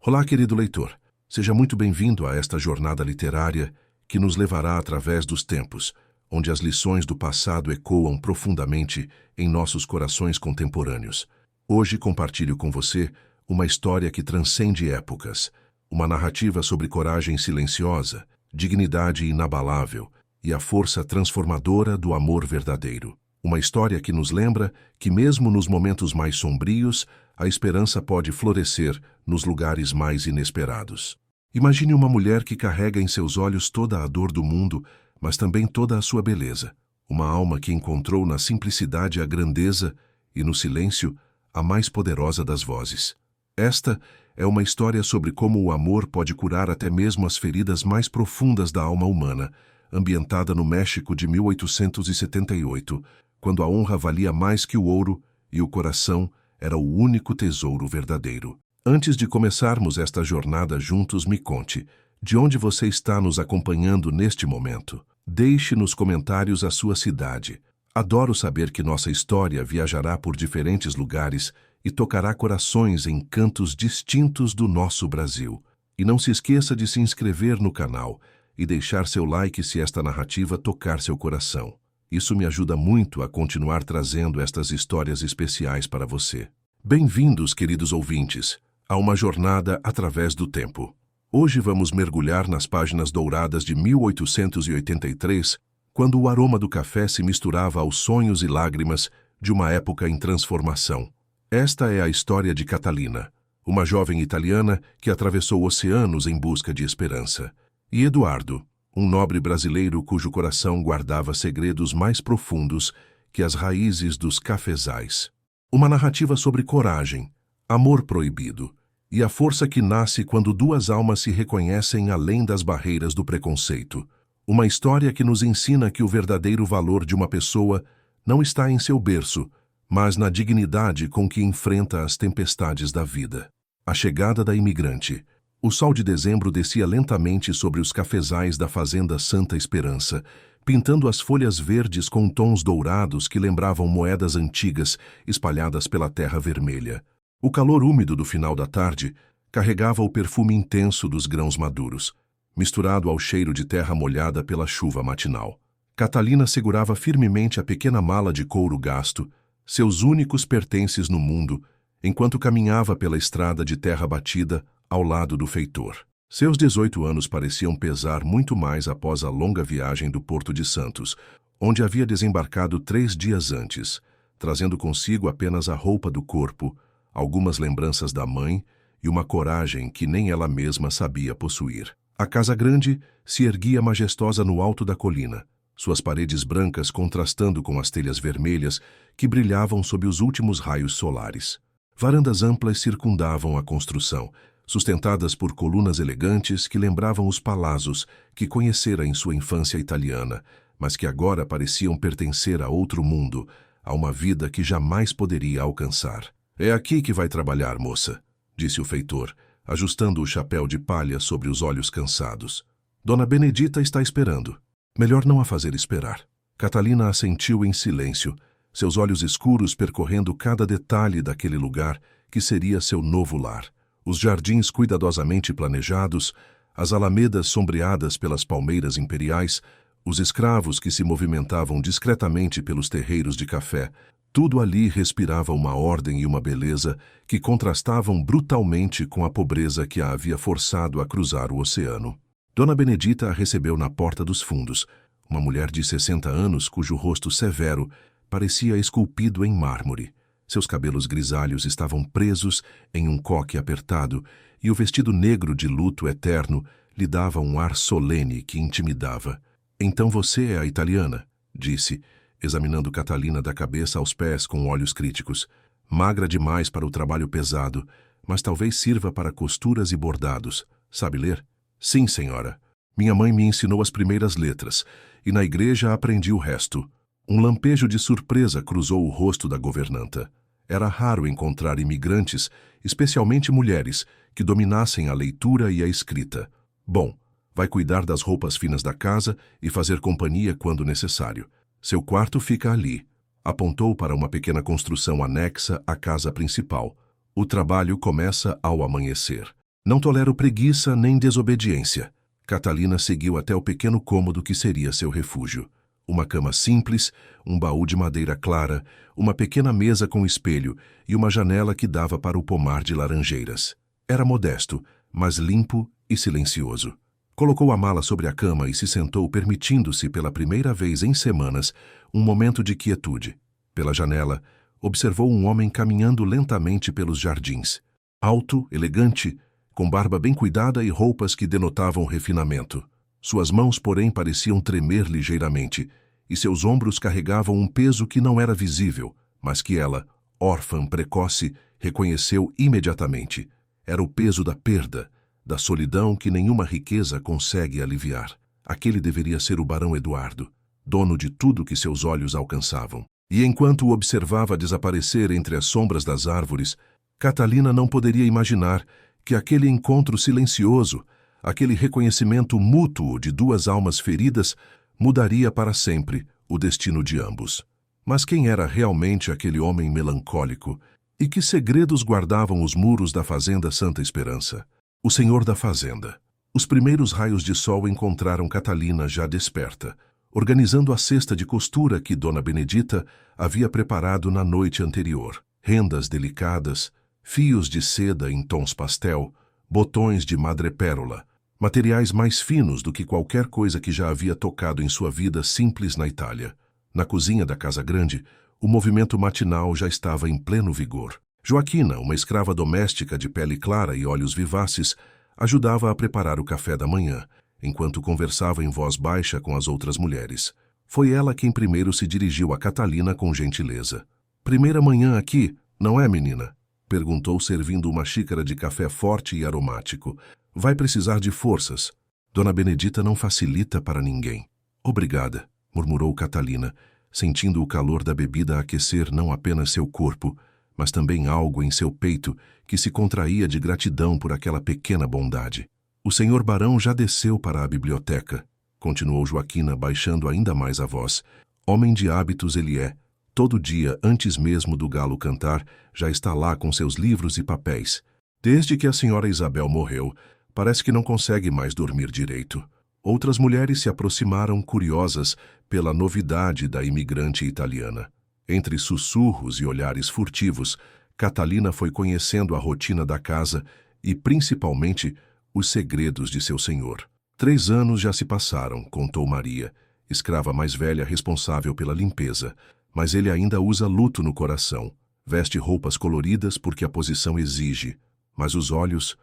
Olá, querido leitor. Seja muito bem-vindo a esta jornada literária que nos levará através dos tempos, onde as lições do passado ecoam profundamente em nossos corações contemporâneos. Hoje compartilho com você uma história que transcende épocas, uma narrativa sobre coragem silenciosa, dignidade inabalável e a força transformadora do amor verdadeiro. Uma história que nos lembra que, mesmo nos momentos mais sombrios, a esperança pode florescer nos lugares mais inesperados. Imagine uma mulher que carrega em seus olhos toda a dor do mundo, mas também toda a sua beleza. Uma alma que encontrou na simplicidade a grandeza e, no silêncio, a mais poderosa das vozes. Esta é uma história sobre como o amor pode curar até mesmo as feridas mais profundas da alma humana, ambientada no México de 1878, quando a honra valia mais que o ouro e o coração era o único tesouro verdadeiro. Antes de começarmos esta jornada juntos, me conte, de onde você está nos acompanhando neste momento? Deixe nos comentários a sua cidade. Adoro saber que nossa história viajará por diferentes lugares e tocará corações em cantos distintos do nosso Brasil. E não se esqueça de se inscrever no canal e deixar seu like se esta narrativa tocar seu coração. Isso me ajuda muito a continuar trazendo estas histórias especiais para você. Bem-vindos, queridos ouvintes, a uma jornada através do tempo. Hoje vamos mergulhar nas páginas douradas de 1883, quando o aroma do café se misturava aos sonhos e lágrimas de uma época em transformação. Esta é a história de Catalina, uma jovem italiana que atravessou oceanos em busca de esperança. E Eduardo, um nobre brasileiro cujo coração guardava segredos mais profundos que as raízes dos cafezais. Uma narrativa sobre coragem, amor proibido e a força que nasce quando duas almas se reconhecem além das barreiras do preconceito. Uma história que nos ensina que o verdadeiro valor de uma pessoa não está em seu berço, mas na dignidade com que enfrenta as tempestades da vida. A chegada da imigrante. O sol de dezembro descia lentamente sobre os cafezais da fazenda Santa Esperança, pintando as folhas verdes com tons dourados que lembravam moedas antigas espalhadas pela terra vermelha. O calor úmido do final da tarde carregava o perfume intenso dos grãos maduros, misturado ao cheiro de terra molhada pela chuva matinal. Catalina segurava firmemente a pequena mala de couro gasto, seus únicos pertences no mundo, enquanto caminhava pela estrada de terra batida ao lado do feitor. Seus 18 anos pareciam pesar muito mais após a longa viagem do Porto de Santos, onde havia desembarcado 3 dias antes, trazendo consigo apenas a roupa do corpo, algumas lembranças da mãe e uma coragem que nem ela mesma sabia possuir. A casa grande se erguia majestosa no alto da colina, suas paredes brancas contrastando com as telhas vermelhas que brilhavam sob os últimos raios solares. Varandas amplas circundavam a construção, sustentadas por colunas elegantes que lembravam os palácios que conhecera em sua infância italiana, mas que agora pareciam pertencer a outro mundo, a uma vida que jamais poderia alcançar. "É aqui que vai trabalhar, moça", disse o feitor, ajustando o chapéu de palha sobre os olhos cansados. "Dona Benedita está esperando." Melhor não a fazer esperar. Catalina assentiu em silêncio, seus olhos escuros percorrendo cada detalhe daquele lugar que seria seu novo lar. Os jardins cuidadosamente planejados, as alamedas sombreadas pelas palmeiras imperiais, os escravos que se movimentavam discretamente pelos terreiros de café, tudo ali respirava uma ordem e uma beleza que contrastavam brutalmente com a pobreza que a havia forçado a cruzar o oceano. Dona Benedita a recebeu na porta dos fundos, uma mulher de 60 anos cujo rosto severo parecia esculpido em mármore. Seus cabelos grisalhos estavam presos em um coque apertado e o vestido negro de luto eterno lhe dava um ar solene que intimidava. "Então você é a italiana", disse, examinando Catalina da cabeça aos pés com olhos críticos. "Magra demais para o trabalho pesado, mas talvez sirva para costuras e bordados. Sabe ler?" "Sim, senhora. Minha mãe me ensinou as primeiras letras, e na igreja aprendi o resto." Um lampejo de surpresa cruzou o rosto da governanta. Era raro encontrar imigrantes, especialmente mulheres, que dominassem a leitura e a escrita. "Bom, vai cuidar das roupas finas da casa e fazer companhia quando necessário. Seu quarto fica ali." Apontou para uma pequena construção anexa à casa principal. "O trabalho começa ao amanhecer." Não tolero preguiça nem desobediência. Catalina seguiu até o pequeno cômodo que seria seu refúgio. Uma cama simples, um baú de madeira clara, uma pequena mesa com espelho e uma janela que dava para o pomar de laranjeiras. Era modesto, mas limpo e silencioso. Colocou a mala sobre a cama e se sentou, permitindo-se pela primeira vez em semanas um momento de quietude. Pela janela, observou um homem caminhando lentamente pelos jardins. Alto, elegante, com barba bem cuidada e roupas que denotavam refinamento. Suas mãos, porém, pareciam tremer ligeiramente, e seus ombros carregavam um peso que não era visível, mas que ela, órfã precoce, reconheceu imediatamente. Era o peso da perda, da solidão que nenhuma riqueza consegue aliviar. Aquele deveria ser o barão Eduardo, dono de tudo que seus olhos alcançavam. E enquanto o observava desaparecer entre as sombras das árvores, Catalina não poderia imaginar que aquele encontro silencioso, aquele reconhecimento mútuo de duas almas feridas, mudaria para sempre o destino de ambos. Mas quem era realmente aquele homem melancólico? E que segredos guardavam os muros da fazenda Santa Esperança? O senhor da fazenda. Os primeiros raios de sol encontraram Catalina já desperta, organizando a cesta de costura que Dona Benedita havia preparado na noite anterior. Rendas delicadas, fios de seda em tons pastel, botões de madrepérola, materiais mais finos do que qualquer coisa que já havia tocado em sua vida simples na Itália. Na cozinha da casa grande, o movimento matinal já estava em pleno vigor. Joaquina, uma escrava doméstica de pele clara e olhos vivaces, ajudava a preparar o café da manhã, enquanto conversava em voz baixa com as outras mulheres. Foi ela quem primeiro se dirigiu a Catalina com gentileza. "Primeira manhã aqui, não é, menina?" perguntou, servindo uma xícara de café forte e aromático. "Vai precisar de forças. Dona Benedita não facilita para ninguém." "Obrigada", murmurou Catalina, sentindo o calor da bebida aquecer não apenas seu corpo, mas também algo em seu peito que se contraía de gratidão por aquela pequena bondade. "O senhor barão já desceu para a biblioteca", continuou Joaquina, baixando ainda mais a voz. "Homem de hábitos ele é. Todo dia, antes mesmo do galo cantar, já está lá com seus livros e papéis. Desde que a senhora Isabel morreu, parece que não consegue mais dormir direito." Outras mulheres se aproximaram curiosas pela novidade da imigrante italiana. Entre sussurros e olhares furtivos, Catalina foi conhecendo a rotina da casa e, principalmente, os segredos de seu senhor. 3 anos já se passaram, contou Maria, escrava mais velha responsável pela limpeza, mas ele ainda usa luto no coração. Veste roupas coloridas porque a posição exige, mas os olhos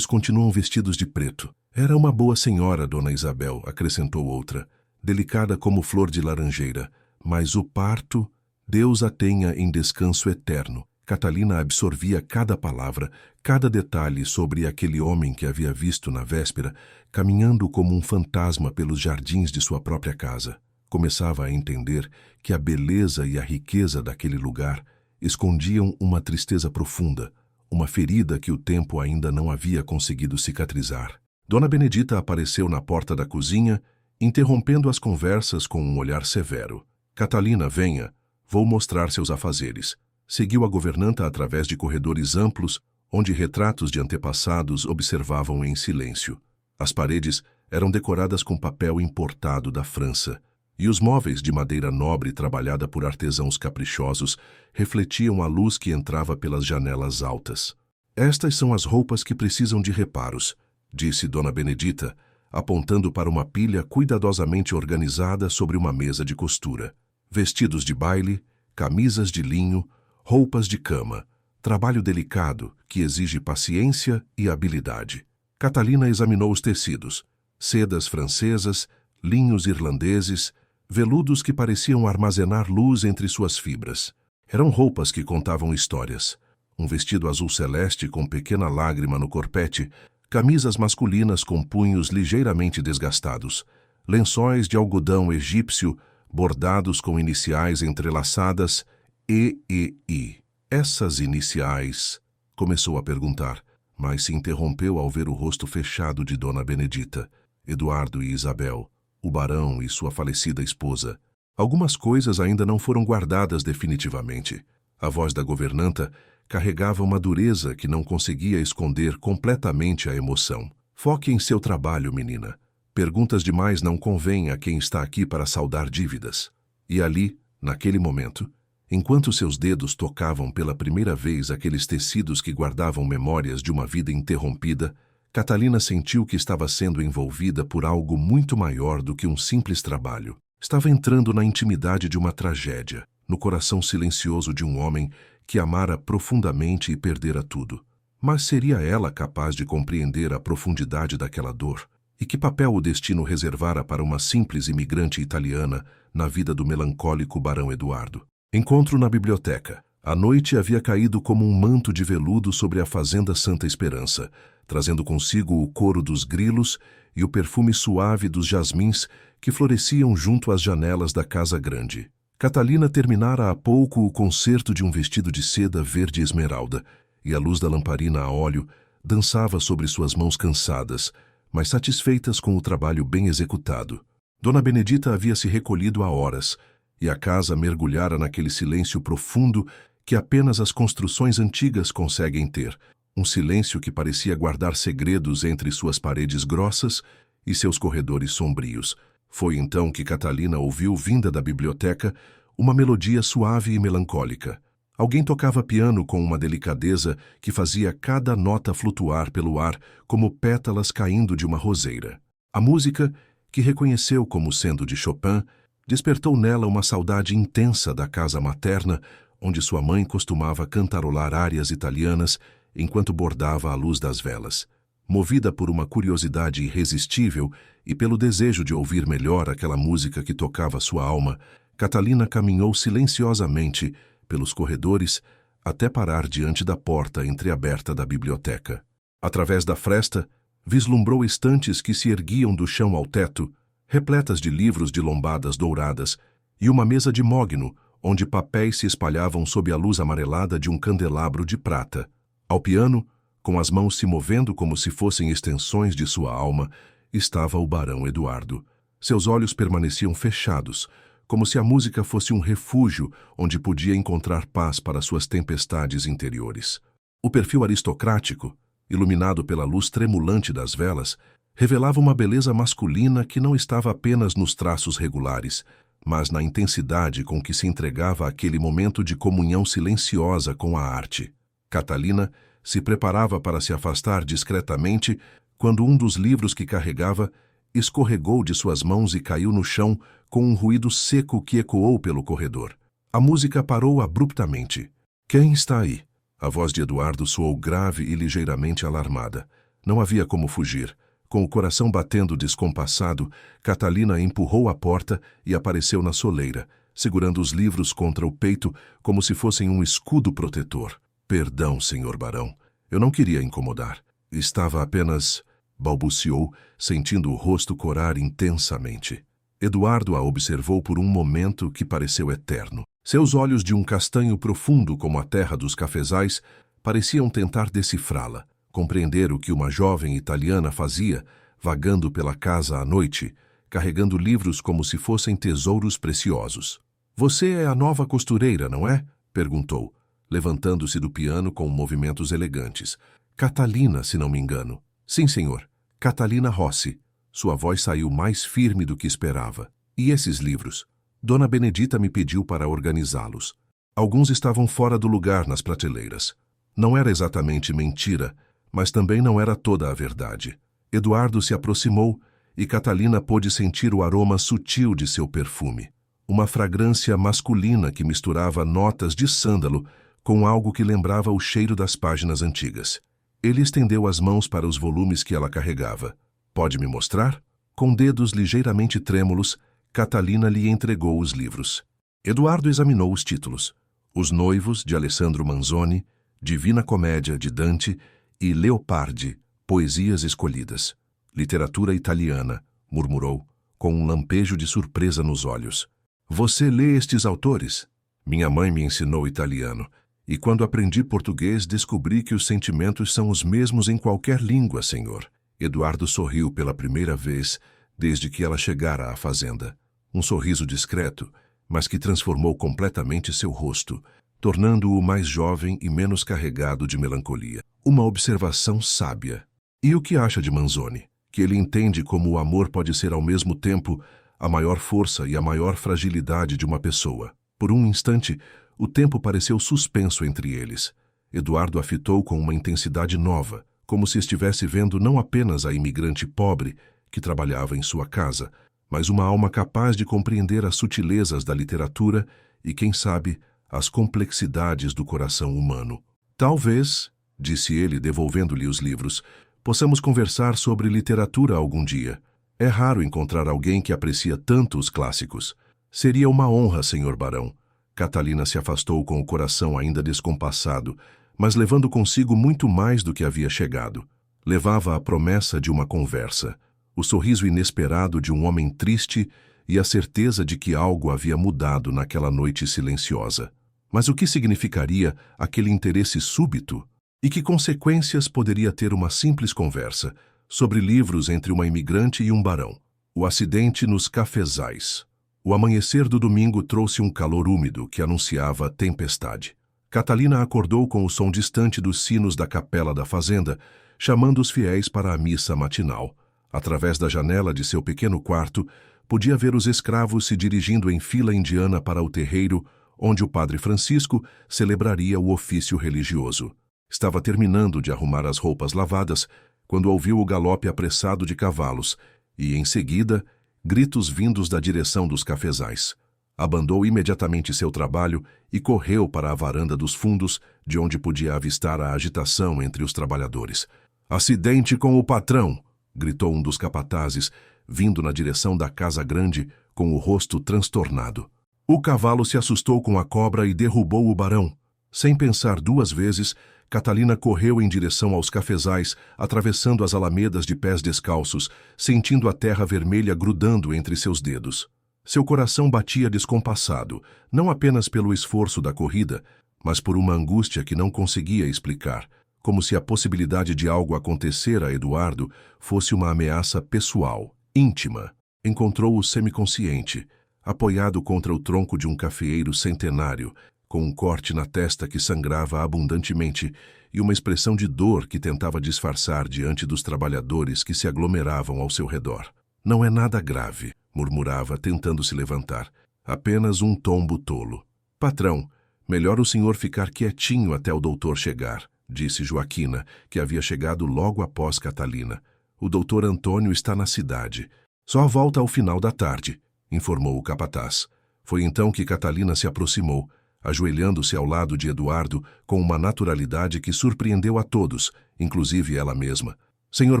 continuam vestidos de preto. "Era uma boa senhora, Dona Isabel", acrescentou outra, "delicada como flor de laranjeira, mas o parto, Deus a tenha em descanso eterno." Catalina absorvia cada palavra, cada detalhe sobre aquele homem que havia visto na véspera, caminhando como um fantasma pelos jardins de sua própria casa. Começava a entender que a beleza e a riqueza daquele lugar escondiam uma tristeza profunda, uma ferida que o tempo ainda não havia conseguido cicatrizar. Dona Benedita apareceu na porta da cozinha, interrompendo as conversas com um olhar severo. "Catalina, venha, vou mostrar seus afazeres." Seguiu a governanta através de corredores amplos, onde retratos de antepassados observavam em silêncio. As paredes eram decoradas com papel importado da França, e os móveis de madeira nobre trabalhada por artesãos caprichosos refletiam a luz que entrava pelas janelas altas. "Estas são as roupas que precisam de reparos", disse Dona Benedita, apontando para uma pilha cuidadosamente organizada sobre uma mesa de costura. "Vestidos de baile, camisas de linho, roupas de cama, trabalho delicado que exige paciência e habilidade." Catalina examinou os tecidos, sedas francesas, linhos irlandeses, veludos que pareciam armazenar luz entre suas fibras. Eram roupas que contavam histórias. Um vestido azul celeste com pequena lágrima no corpete, camisas masculinas com punhos ligeiramente desgastados, lençóis de algodão egípcio bordados com iniciais entrelaçadas E. "Essas iniciais?" começou a perguntar, mas se interrompeu ao ver o rosto fechado de Dona Benedita, Eduardo e Isabel, o barão e sua falecida esposa. Algumas coisas ainda não foram guardadas definitivamente. A voz da governanta carregava uma dureza que não conseguia esconder completamente a emoção. Foque em seu trabalho, menina. Perguntas demais não convêm a quem está aqui para saldar dívidas. E ali, naquele momento, enquanto seus dedos tocavam pela primeira vez aqueles tecidos que guardavam memórias de uma vida interrompida, Catalina sentiu que estava sendo envolvida por algo muito maior do que um simples trabalho. Estava entrando na intimidade de uma tragédia, no coração silencioso de um homem que amara profundamente e perdera tudo. Mas seria ela capaz de compreender a profundidade daquela dor? E que papel o destino reservara para uma simples imigrante italiana na vida do melancólico Barão Eduardo? Encontro na biblioteca. A noite havia caído como um manto de veludo sobre a fazenda Santa Esperança, trazendo consigo o coro dos grilos e o perfume suave dos jasmins que floresciam junto às janelas da casa grande. Catalina terminara há pouco o concerto de um vestido de seda verde esmeralda, e a luz da lamparina a óleo dançava sobre suas mãos cansadas, mas satisfeitas com o trabalho bem executado. Dona Benedita havia se recolhido há horas, e a casa mergulhara naquele silêncio profundo que apenas as construções antigas conseguem ter, um silêncio que parecia guardar segredos entre suas paredes grossas e seus corredores sombrios. Foi então que Catalina ouviu, vinda da biblioteca, uma melodia suave e melancólica. Alguém tocava piano com uma delicadeza que fazia cada nota flutuar pelo ar como pétalas caindo de uma roseira. A música, que reconheceu como sendo de Chopin, despertou nela uma saudade intensa da casa materna, onde sua mãe costumava cantarolar árias italianas enquanto bordava à luz das velas. Movida por uma curiosidade irresistível e pelo desejo de ouvir melhor aquela música que tocava sua alma, Catalina caminhou silenciosamente pelos corredores até parar diante da porta entreaberta da biblioteca. Através da fresta, vislumbrou estantes que se erguiam do chão ao teto, repletas de livros de lombadas douradas, e uma mesa de mogno, onde papéis se espalhavam sob a luz amarelada de um candelabro de prata. Ao piano, com as mãos se movendo como se fossem extensões de sua alma, estava o Barão Eduardo. Seus olhos permaneciam fechados, como se a música fosse um refúgio onde podia encontrar paz para suas tempestades interiores. O perfil aristocrático, iluminado pela luz tremulante das velas, revelava uma beleza masculina que não estava apenas nos traços regulares, mas na intensidade com que se entregava àquele momento de comunhão silenciosa com a arte. Catalina se preparava para se afastar discretamente quando um dos livros que carregava escorregou de suas mãos e caiu no chão com um ruído seco que ecoou pelo corredor. A música parou abruptamente. Quem está aí? A voz de Eduardo soou grave e ligeiramente alarmada. Não havia como fugir. Com o coração batendo descompassado, Catalina empurrou a porta e apareceu na soleira, segurando os livros contra o peito como se fossem um escudo protetor. Perdão, senhor barão. Eu não queria incomodar. Estava apenas... balbuciou, sentindo o rosto corar intensamente. Eduardo a observou por um momento que pareceu eterno. Seus olhos de um castanho profundo como a terra dos cafezais pareciam tentar decifrá-la, compreender o que uma jovem italiana fazia, vagando pela casa à noite, carregando livros como se fossem tesouros preciosos. Você é a nova costureira, não é? Perguntou, levantando-se do piano com movimentos elegantes. Catalina, se não me engano. Sim, senhor. Catalina Rossi. Sua voz saiu mais firme do que esperava. E esses livros? Dona Benedita me pediu para organizá-los. Alguns estavam fora do lugar nas prateleiras. Não era exatamente mentira, mas também não era toda a verdade. Eduardo se aproximou e Catalina pôde sentir o aroma sutil de seu perfume. Uma fragrância masculina que misturava notas de sândalo com algo que lembrava o cheiro das páginas antigas. Ele estendeu as mãos para os volumes que ela carregava. Pode me mostrar? Com dedos ligeiramente trêmulos, Catalina lhe entregou os livros. Eduardo examinou os títulos. Os Noivos, de Alessandro Manzoni, Divina Comédia, de Dante, e Leopardi, Poesias Escolhidas. Literatura italiana, murmurou, com um lampejo de surpresa nos olhos. Você lê estes autores? Minha mãe me ensinou italiano, e quando aprendi português descobri que os sentimentos são os mesmos em qualquer língua, senhor. Eduardo sorriu pela primeira vez desde que ela chegara à fazenda. Um sorriso discreto, mas que transformou completamente seu rosto, tornando-o mais jovem e menos carregado de melancolia. Uma observação sábia. E o que acha de Manzoni? Que ele entende como o amor pode ser ao mesmo tempo a maior força e a maior fragilidade de uma pessoa. Por um instante, o tempo pareceu suspenso entre eles. Eduardo a fitou com uma intensidade nova, como se estivesse vendo não apenas a imigrante pobre que trabalhava em sua casa, mas uma alma capaz de compreender as sutilezas da literatura e, quem sabe, as complexidades do coração humano. Talvez, disse ele, devolvendo-lhe os livros, possamos conversar sobre literatura algum dia. É raro encontrar alguém que aprecia tanto os clássicos. Seria uma honra, senhor barão. Catalina se afastou com o coração ainda descompassado, mas levando consigo muito mais do que havia chegado. Levava a promessa de uma conversa, o sorriso inesperado de um homem triste e a certeza de que algo havia mudado naquela noite silenciosa. Mas o que significaria aquele interesse súbito? E que consequências poderia ter uma simples conversa sobre livros entre uma imigrante e um barão? O acidente nos cafezais. O amanhecer do domingo trouxe um calor úmido que anunciava tempestade. Catalina acordou com o som distante dos sinos da capela da fazenda, chamando os fiéis para a missa matinal. Através da janela de seu pequeno quarto, podia ver os escravos se dirigindo em fila indiana para o terreiro, onde o padre Francisco celebraria o ofício religioso. Estava terminando de arrumar as roupas lavadas, quando ouviu o galope apressado de cavalos e, em seguida, gritos vindos da direção dos cafezais. Abandou imediatamente seu trabalho e correu para a varanda dos fundos, de onde podia avistar a agitação entre os trabalhadores. "Acidente com o patrão!" gritou um dos capatazes, vindo na direção da casa grande, com o rosto transtornado. O cavalo se assustou com a cobra e derrubou o barão. Sem pensar duas vezes, Catalina correu em direção aos cafezais, atravessando as alamedas de pés descalços, sentindo a terra vermelha grudando entre seus dedos. Seu coração batia descompassado, não apenas pelo esforço da corrida, mas por uma angústia que não conseguia explicar, como se a possibilidade de algo acontecer a Eduardo fosse uma ameaça pessoal, íntima. Encontrou-o semiconsciente, apoiado contra o tronco de um cafeeiro centenário, com um corte na testa que sangrava abundantemente e uma expressão de dor que tentava disfarçar diante dos trabalhadores que se aglomeravam ao seu redor. "Não é nada grave", murmurava, tentando se levantar. "Apenas um tombo tolo." "Patrão, melhor o senhor ficar quietinho até o doutor chegar", disse Joaquina, que havia chegado logo após Catalina. "O doutor Antônio está na cidade. Só volta ao final da tarde", informou o capataz. Foi então que Catalina se aproximou, ajoelhando-se ao lado de Eduardo com uma naturalidade que surpreendeu a todos, inclusive ela mesma. "Senhor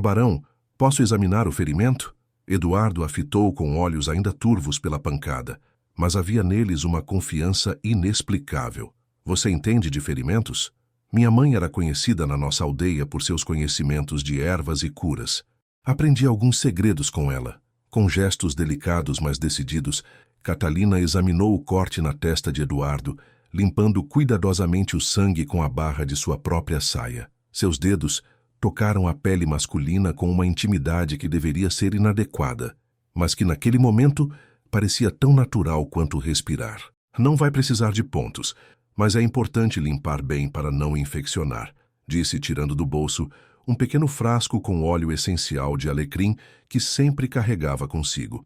barão, posso examinar o ferimento?" Eduardo a fitou com olhos ainda turvos pela pancada, mas havia neles uma confiança inexplicável. "Você entende de ferimentos? Minha mãe era conhecida na nossa aldeia por seus conhecimentos de ervas e curas. Aprendi alguns segredos com ela." Com gestos delicados, mas decididos, Catalina examinou o corte na testa de Eduardo, limpando cuidadosamente o sangue com a barra de sua própria saia. Seus dedos tocaram a pele masculina com uma intimidade que deveria ser inadequada, mas que naquele momento parecia tão natural quanto respirar. "Não vai precisar de pontos, mas é importante limpar bem para não infeccionar", disse, tirando do bolso um pequeno frasco com óleo essencial de alecrim que sempre carregava consigo.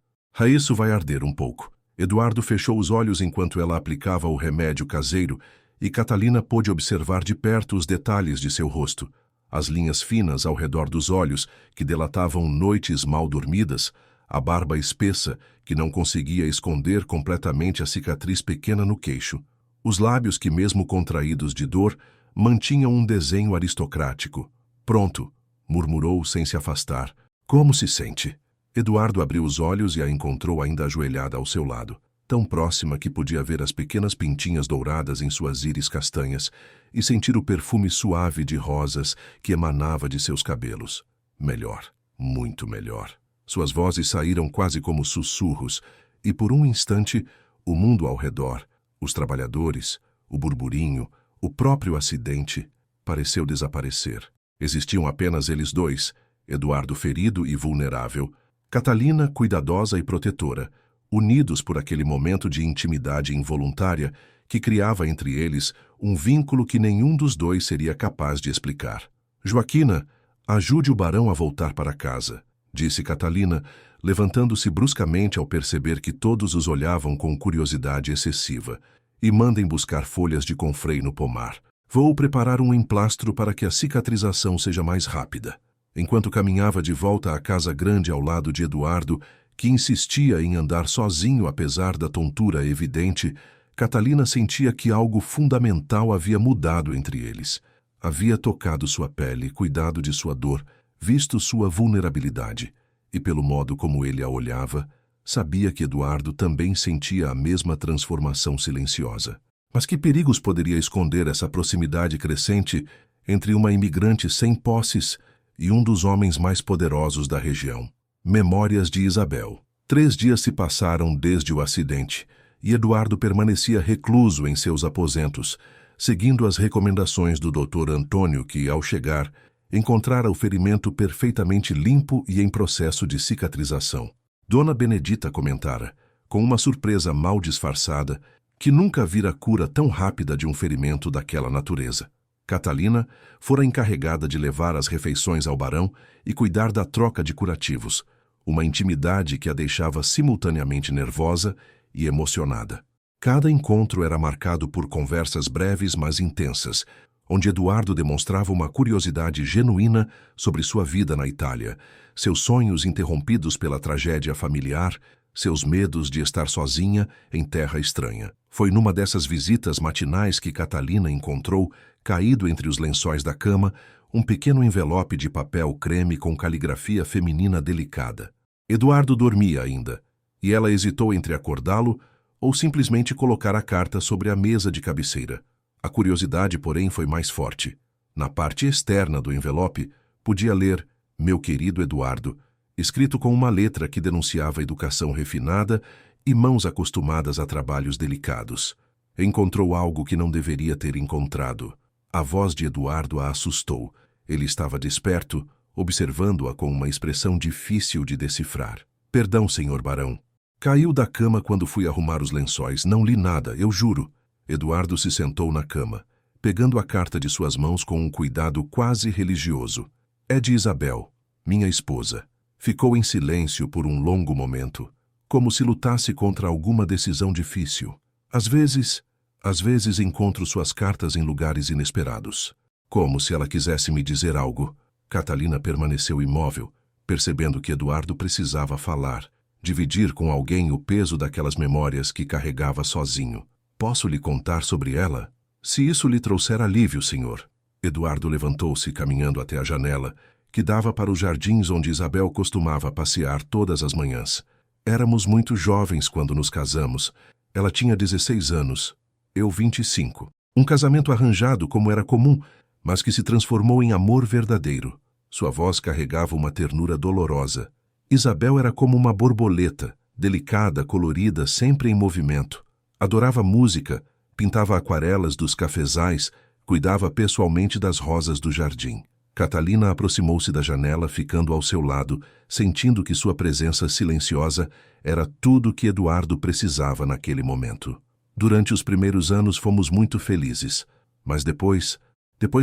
"Isso vai arder um pouco." Eduardo fechou os olhos enquanto ela aplicava o remédio caseiro e Catalina pôde observar de perto os detalhes de seu rosto. As linhas finas ao redor dos olhos, que delatavam noites mal dormidas, a barba espessa, que não conseguia esconder completamente a cicatriz pequena no queixo. Os lábios que, mesmo contraídos de dor, mantinham um desenho aristocrático. "Pronto", murmurou sem se afastar. "Como se sente?" Eduardo abriu os olhos e a encontrou ainda ajoelhada ao seu lado, tão próxima que podia ver as pequenas pintinhas douradas em suas íris castanhas e sentir o perfume suave de rosas que emanava de seus cabelos. Melhor, muito melhor. Suas vozes saíram quase como sussurros, e por um instante, o mundo ao redor, os trabalhadores, o burburinho, o próprio acidente, pareceu desaparecer. Existiam apenas eles dois, Eduardo ferido e vulnerável, Catalina cuidadosa e protetora, unidos por aquele momento de intimidade involuntária que criava entre eles um vínculo que nenhum dos dois seria capaz de explicar. Joaquina, ajude o barão a voltar para casa, disse Catalina, levantando-se bruscamente ao perceber que todos os olhavam com curiosidade excessiva. E mandem buscar folhas de confrei no pomar. Vou preparar um emplastro para que a cicatrização seja mais rápida. Enquanto caminhava de volta à casa grande ao lado de Eduardo, que insistia em andar sozinho apesar da tontura evidente, Catalina sentia que algo fundamental havia mudado entre eles. Havia tocado sua pele, cuidado de sua dor, visto sua vulnerabilidade. E pelo modo como ele a olhava, sabia que Eduardo também sentia a mesma transformação silenciosa. Mas que perigos poderia esconder essa proximidade crescente entre uma imigrante sem posses e um dos homens mais poderosos da região? Memórias de Isabel. 3 dias se passaram desde o acidente, e Eduardo permanecia recluso em seus aposentos, seguindo as recomendações do Dr. Antônio, que, ao chegar, encontrara o ferimento perfeitamente limpo e em processo de cicatrização. Dona Benedita comentara, com uma surpresa mal disfarçada, que nunca vira cura tão rápida de um ferimento daquela natureza. Catalina fora encarregada de levar as refeições ao barão e cuidar da troca de curativos, uma intimidade que a deixava simultaneamente nervosa e emocionada. Cada encontro era marcado por conversas breves mas intensas, onde Eduardo demonstrava uma curiosidade genuína sobre sua vida na Itália, seus sonhos interrompidos pela tragédia familiar, seus medos de estar sozinha em terra estranha. Foi numa dessas visitas matinais que Catalina encontrou, caído entre os lençóis da cama, um pequeno envelope de papel creme com caligrafia feminina delicada. Eduardo dormia ainda, e ela hesitou entre acordá-lo ou simplesmente colocar a carta sobre a mesa de cabeceira. A curiosidade, porém, foi mais forte. Na parte externa do envelope, podia ler "Meu querido Eduardo", escrito com uma letra que denunciava educação refinada e mãos acostumadas a trabalhos delicados. Encontrou algo que não deveria ter encontrado. A voz de Eduardo a assustou. Ele estava desperto, observando-a com uma expressão difícil de decifrar. "Perdão, senhor barão. Caiu da cama quando fui arrumar os lençóis. Não li nada, eu juro." Eduardo se sentou na cama, pegando a carta de suas mãos com um cuidado quase religioso. "É de Isabel, minha esposa." Ficou em silêncio por um longo momento, como se lutasse contra alguma decisão difícil. Às vezes encontro suas cartas em lugares inesperados. Como se ela quisesse me dizer algo. Catalina permaneceu imóvel, percebendo que Eduardo precisava falar, dividir com alguém o peso daquelas memórias que carregava sozinho. "Posso lhe contar sobre ela? Se isso lhe trouxer alívio, senhor." Eduardo levantou-se caminhando até a janela, que dava para os jardins onde Isabel costumava passear todas as manhãs. Éramos muito jovens quando nos casamos. Ela tinha 16 anos, eu 25. Um casamento arranjado como era comum, mas que se transformou em amor verdadeiro. Sua voz carregava uma ternura dolorosa. Isabel era como uma borboleta, delicada, colorida, sempre em movimento. Adorava música, pintava aquarelas dos cafezais, cuidava pessoalmente das rosas do jardim. Catalina aproximou-se da janela, ficando ao seu lado, sentindo que sua presença silenciosa era tudo que Eduardo precisava naquele momento. Durante os primeiros anos fomos muito felizes, mas depois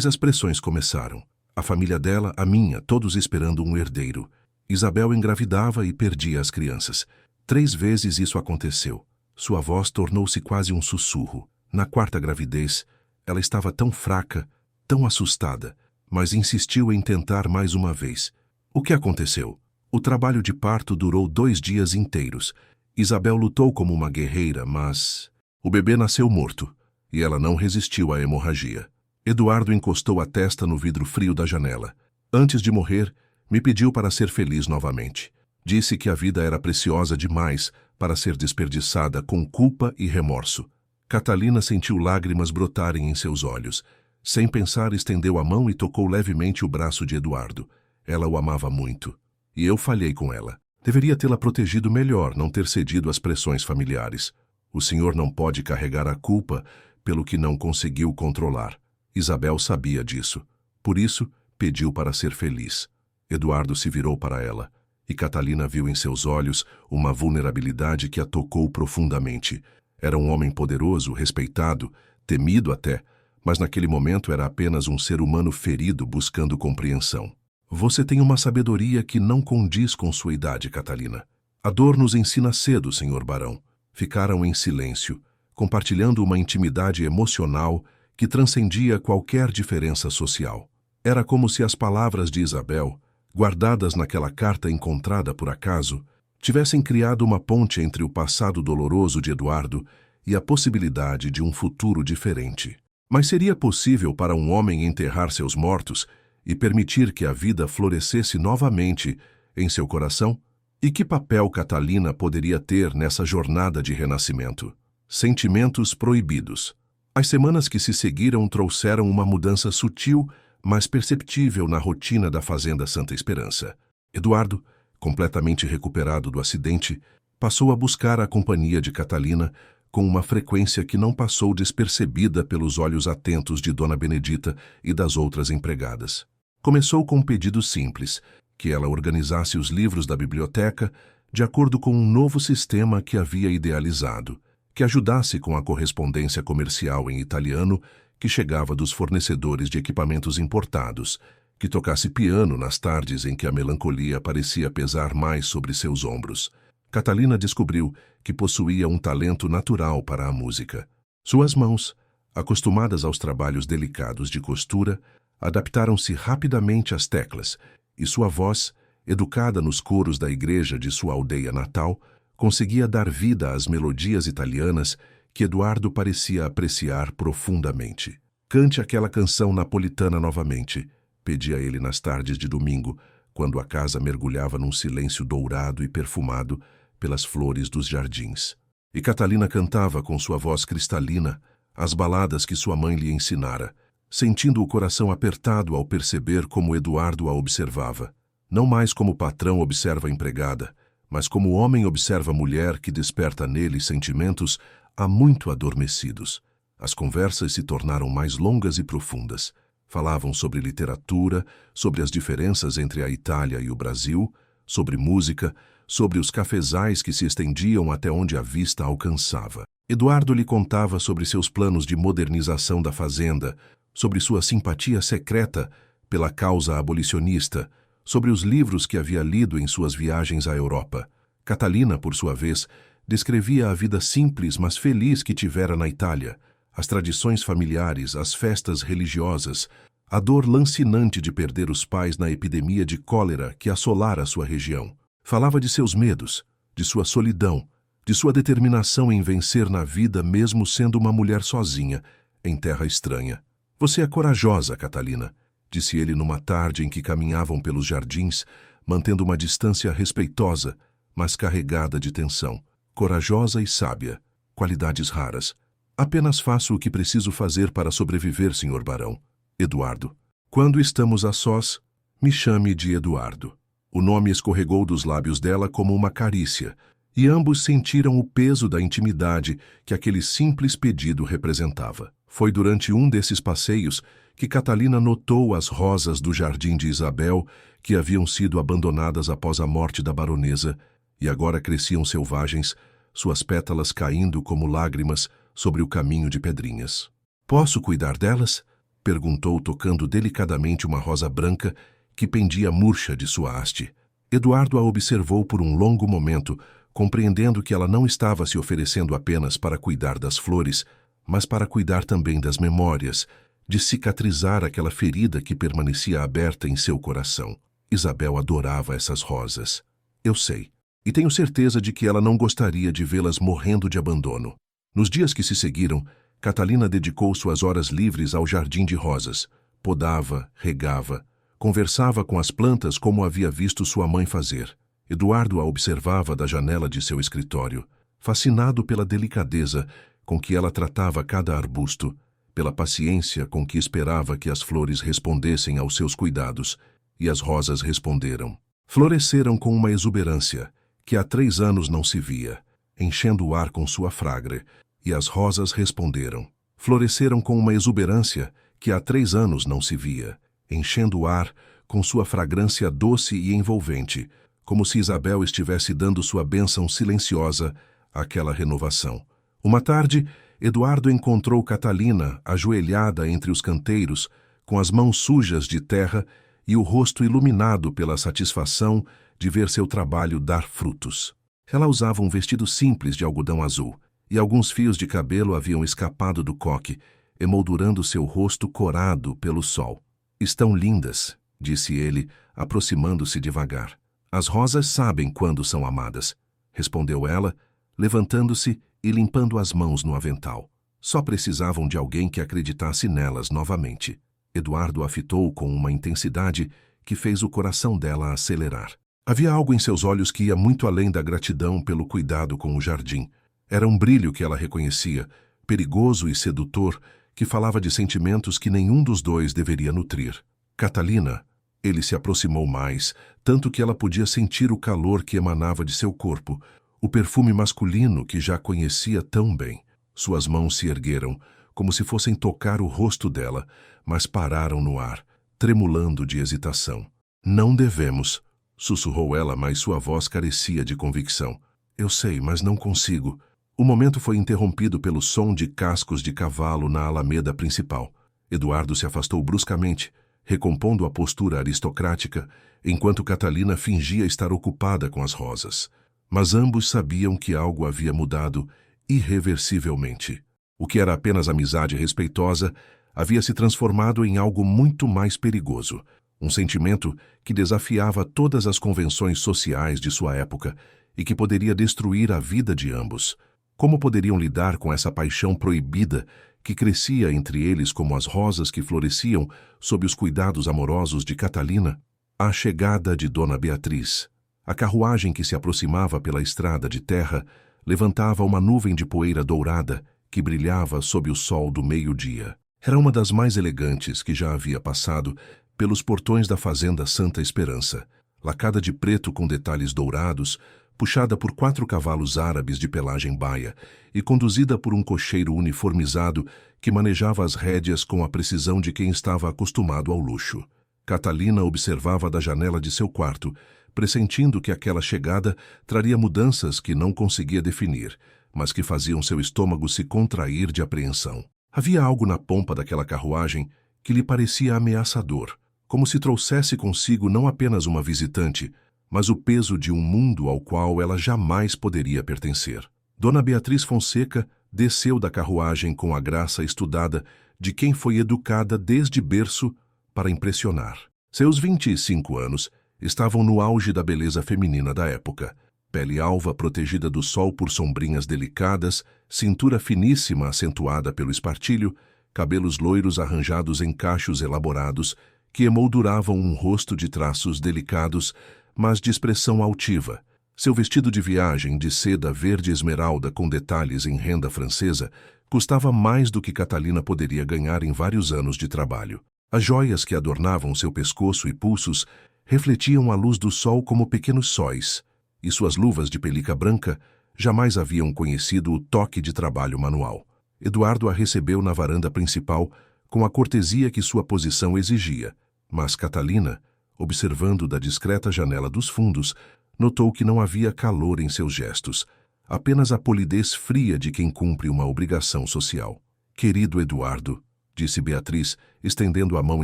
as pressões começaram. A família dela, a minha, todos esperando um herdeiro. Isabel engravidava e perdia as crianças. 3 vezes isso aconteceu. Sua voz tornou-se quase um sussurro. Na 4ª gravidez, ela estava tão fraca, tão assustada, mas insistiu em tentar mais uma vez. O que aconteceu? O trabalho de parto durou 2 dias inteiros. Isabel lutou como uma guerreira, mas o bebê nasceu morto, e ela não resistiu à hemorragia. Eduardo encostou a testa no vidro frio da janela. Antes de morrer, me pediu para ser feliz novamente. Disse que a vida era preciosa demais para ser desperdiçada com culpa e remorso. Catalina sentiu lágrimas brotarem em seus olhos. Sem pensar, estendeu a mão e tocou levemente o braço de Eduardo. Ela o amava muito. E eu falhei com ela. Deveria tê-la protegido melhor, não ter cedido às pressões familiares. O senhor não pode carregar a culpa pelo que não conseguiu controlar. Isabel sabia disso. Por isso, pediu para ser feliz. Eduardo se virou para ela, e Catalina viu em seus olhos uma vulnerabilidade que a tocou profundamente. Era um homem poderoso, respeitado, temido até, mas naquele momento era apenas um ser humano ferido buscando compreensão. Você tem uma sabedoria que não condiz com sua idade, Catalina. A dor nos ensina cedo, senhor barão. Ficaram em silêncio, compartilhando uma intimidade emocional que transcendia qualquer diferença social. Era como se as palavras de Isabel, guardadas naquela carta encontrada por acaso, tivessem criado uma ponte entre o passado doloroso de Eduardo e a possibilidade de um futuro diferente. Mas seria possível para um homem enterrar seus mortos e permitir que a vida florescesse novamente em seu coração? E que papel Catalina poderia ter nessa jornada de renascimento? Sentimentos proibidos. As semanas que se seguiram trouxeram uma mudança sutil, mas perceptível na rotina da Fazenda Santa Esperança. Eduardo, completamente recuperado do acidente, passou a buscar a companhia de Catalina com uma frequência que não passou despercebida pelos olhos atentos de Dona Benedita e das outras empregadas. Começou com um pedido simples, que ela organizasse os livros da biblioteca de acordo com um novo sistema que havia idealizado, que ajudasse com a correspondência comercial em italiano que chegava dos fornecedores de equipamentos importados, que tocasse piano nas tardes em que a melancolia parecia pesar mais sobre seus ombros. Catalina descobriu que possuía um talento natural para a música. Suas mãos, acostumadas aos trabalhos delicados de costura, adaptaram-se rapidamente às teclas, e sua voz, educada nos coros da igreja de sua aldeia natal, conseguia dar vida às melodias italianas que Eduardo parecia apreciar profundamente. «Cante aquela canção napolitana novamente», pedia ele nas tardes de domingo, quando a casa mergulhava num silêncio dourado e perfumado pelas flores dos jardins. E Catalina cantava com sua voz cristalina as baladas que sua mãe lhe ensinara, sentindo o coração apertado ao perceber como Eduardo a observava. Não mais como o patrão observa a empregada, mas como o homem observa a mulher que desperta nele sentimentos há muito adormecidos. As conversas se tornaram mais longas e profundas. Falavam sobre literatura, sobre as diferenças entre a Itália e o Brasil, sobre música, sobre os cafezais que se estendiam até onde a vista alcançava. Eduardo lhe contava sobre seus planos de modernização da fazenda, sobre sua simpatia secreta pela causa abolicionista, sobre os livros que havia lido em suas viagens à Europa. Catalina, por sua vez, descrevia a vida simples mas feliz que tivera na Itália, as tradições familiares, as festas religiosas, a dor lancinante de perder os pais na epidemia de cólera que assolara sua região. Falava de seus medos, de sua solidão, de sua determinação em vencer na vida mesmo sendo uma mulher sozinha, em terra estranha. «Você é corajosa, Catalina», disse ele numa tarde em que caminhavam pelos jardins, mantendo uma distância respeitosa, mas carregada de tensão. «Corajosa e sábia, qualidades raras. Apenas faço o que preciso fazer para sobreviver, senhor barão. Eduardo. Quando estamos a sós, me chame de Eduardo». O nome escorregou dos lábios dela como uma carícia, e ambos sentiram o peso da intimidade que aquele simples pedido representava. Foi durante um desses passeios que Catalina notou as rosas do jardim de Isabel que haviam sido abandonadas após a morte da baronesa e agora cresciam selvagens, suas pétalas caindo como lágrimas sobre o caminho de pedrinhas. «Posso cuidar delas?» perguntou, tocando delicadamente uma rosa branca que pendia murcha de sua haste. Eduardo a observou por um longo momento, compreendendo que ela não estava se oferecendo apenas para cuidar das flores, mas para cuidar também das memórias, de cicatrizar aquela ferida que permanecia aberta em seu coração. Isabel adorava essas rosas. Eu sei. E tenho certeza de que ela não gostaria de vê-las morrendo de abandono. Nos dias que se seguiram, Catalina dedicou suas horas livres ao jardim de rosas. Podava, regava, conversava com as plantas como havia visto sua mãe fazer. Eduardo a observava da janela de seu escritório, fascinado pela delicadeza com que ela tratava cada arbusto, pela paciência com que esperava que as flores respondessem aos seus cuidados, e as rosas responderam. Floresceram com uma exuberância que há 3 anos não se via, enchendo o ar com sua fragrância, e as rosas responderam. Floresceram com uma exuberância que há 3 anos não se via, enchendo o ar com sua fragrância doce e envolvente, como se Isabel estivesse dando sua bênção silenciosa àquela renovação. Uma tarde, Eduardo encontrou Catalina ajoelhada entre os canteiros, com as mãos sujas de terra e o rosto iluminado pela satisfação de ver seu trabalho dar frutos. Ela usava um vestido simples de algodão azul, e alguns fios de cabelo haviam escapado do coque, emoldurando seu rosto corado pelo sol. "Estão lindas", disse ele, aproximando-se devagar. "As rosas sabem quando são amadas", respondeu ela, levantando-se e limpando as mãos no avental. Só precisavam de alguém que acreditasse nelas novamente. Eduardo a fitou com uma intensidade que fez o coração dela acelerar. Havia algo em seus olhos que ia muito além da gratidão pelo cuidado com o jardim. Era um brilho que ela reconhecia, perigoso e sedutor, que falava de sentimentos que nenhum dos dois deveria nutrir. "Catalina", ele se aproximou mais, tanto que ela podia sentir o calor que emanava de seu corpo, o perfume masculino que já conhecia tão bem. Suas mãos se ergueram, como se fossem tocar o rosto dela, mas pararam no ar, tremulando de hesitação. "Não devemos", sussurrou ela, mas sua voz carecia de convicção. "Eu sei, mas não consigo." O momento foi interrompido pelo som de cascos de cavalo na alameda principal. Eduardo se afastou bruscamente, recompondo a postura aristocrática, enquanto Catalina fingia estar ocupada com as rosas. Mas ambos sabiam que algo havia mudado irreversivelmente. O que era apenas amizade respeitosa havia se transformado em algo muito mais perigoso, um sentimento que desafiava todas as convenções sociais de sua época e que poderia destruir a vida de ambos. Como poderiam lidar com essa paixão proibida que crescia entre eles como as rosas que floresciam sob os cuidados amorosos de Catalina? A chegada de Dona Beatriz. A carruagem que se aproximava pela estrada de terra levantava uma nuvem de poeira dourada que brilhava sob o sol do meio-dia. Era uma das mais elegantes que já havia passado pelos portões da fazenda Santa Esperança, lacada de preto com detalhes dourados, puxada por 4 cavalos árabes de pelagem baia e conduzida por um cocheiro uniformizado que manejava as rédeas com a precisão de quem estava acostumado ao luxo. Catalina observava da janela de seu quarto, pressentindo que aquela chegada traria mudanças que não conseguia definir, mas que faziam seu estômago se contrair de apreensão. Havia algo na pompa daquela carruagem que lhe parecia ameaçador, como se trouxesse consigo não apenas uma visitante, mas o peso de um mundo ao qual ela jamais poderia pertencer. Dona Beatriz Fonseca desceu da carruagem com a graça estudada de quem foi educada desde berço para impressionar. Seus 25 anos estavam no auge da beleza feminina da época. Pele alva protegida do sol por sombrinhas delicadas, cintura finíssima acentuada pelo espartilho, cabelos loiros arranjados em cachos elaborados que emolduravam um rosto de traços delicados, mas de expressão altiva. Seu vestido de viagem de seda verde esmeralda com detalhes em renda francesa custava mais do que Catalina poderia ganhar em vários anos de trabalho. As joias que adornavam seu pescoço e pulsos refletiam a luz do sol como pequenos sóis, e suas luvas de pelica branca jamais haviam conhecido o toque de trabalho manual. Eduardo a recebeu na varanda principal com a cortesia que sua posição exigia, mas Catalina, observando da discreta janela dos fundos, notou que não havia calor em seus gestos, apenas a polidez fria de quem cumpre uma obrigação social. "Querido Eduardo", disse Beatriz, estendendo a mão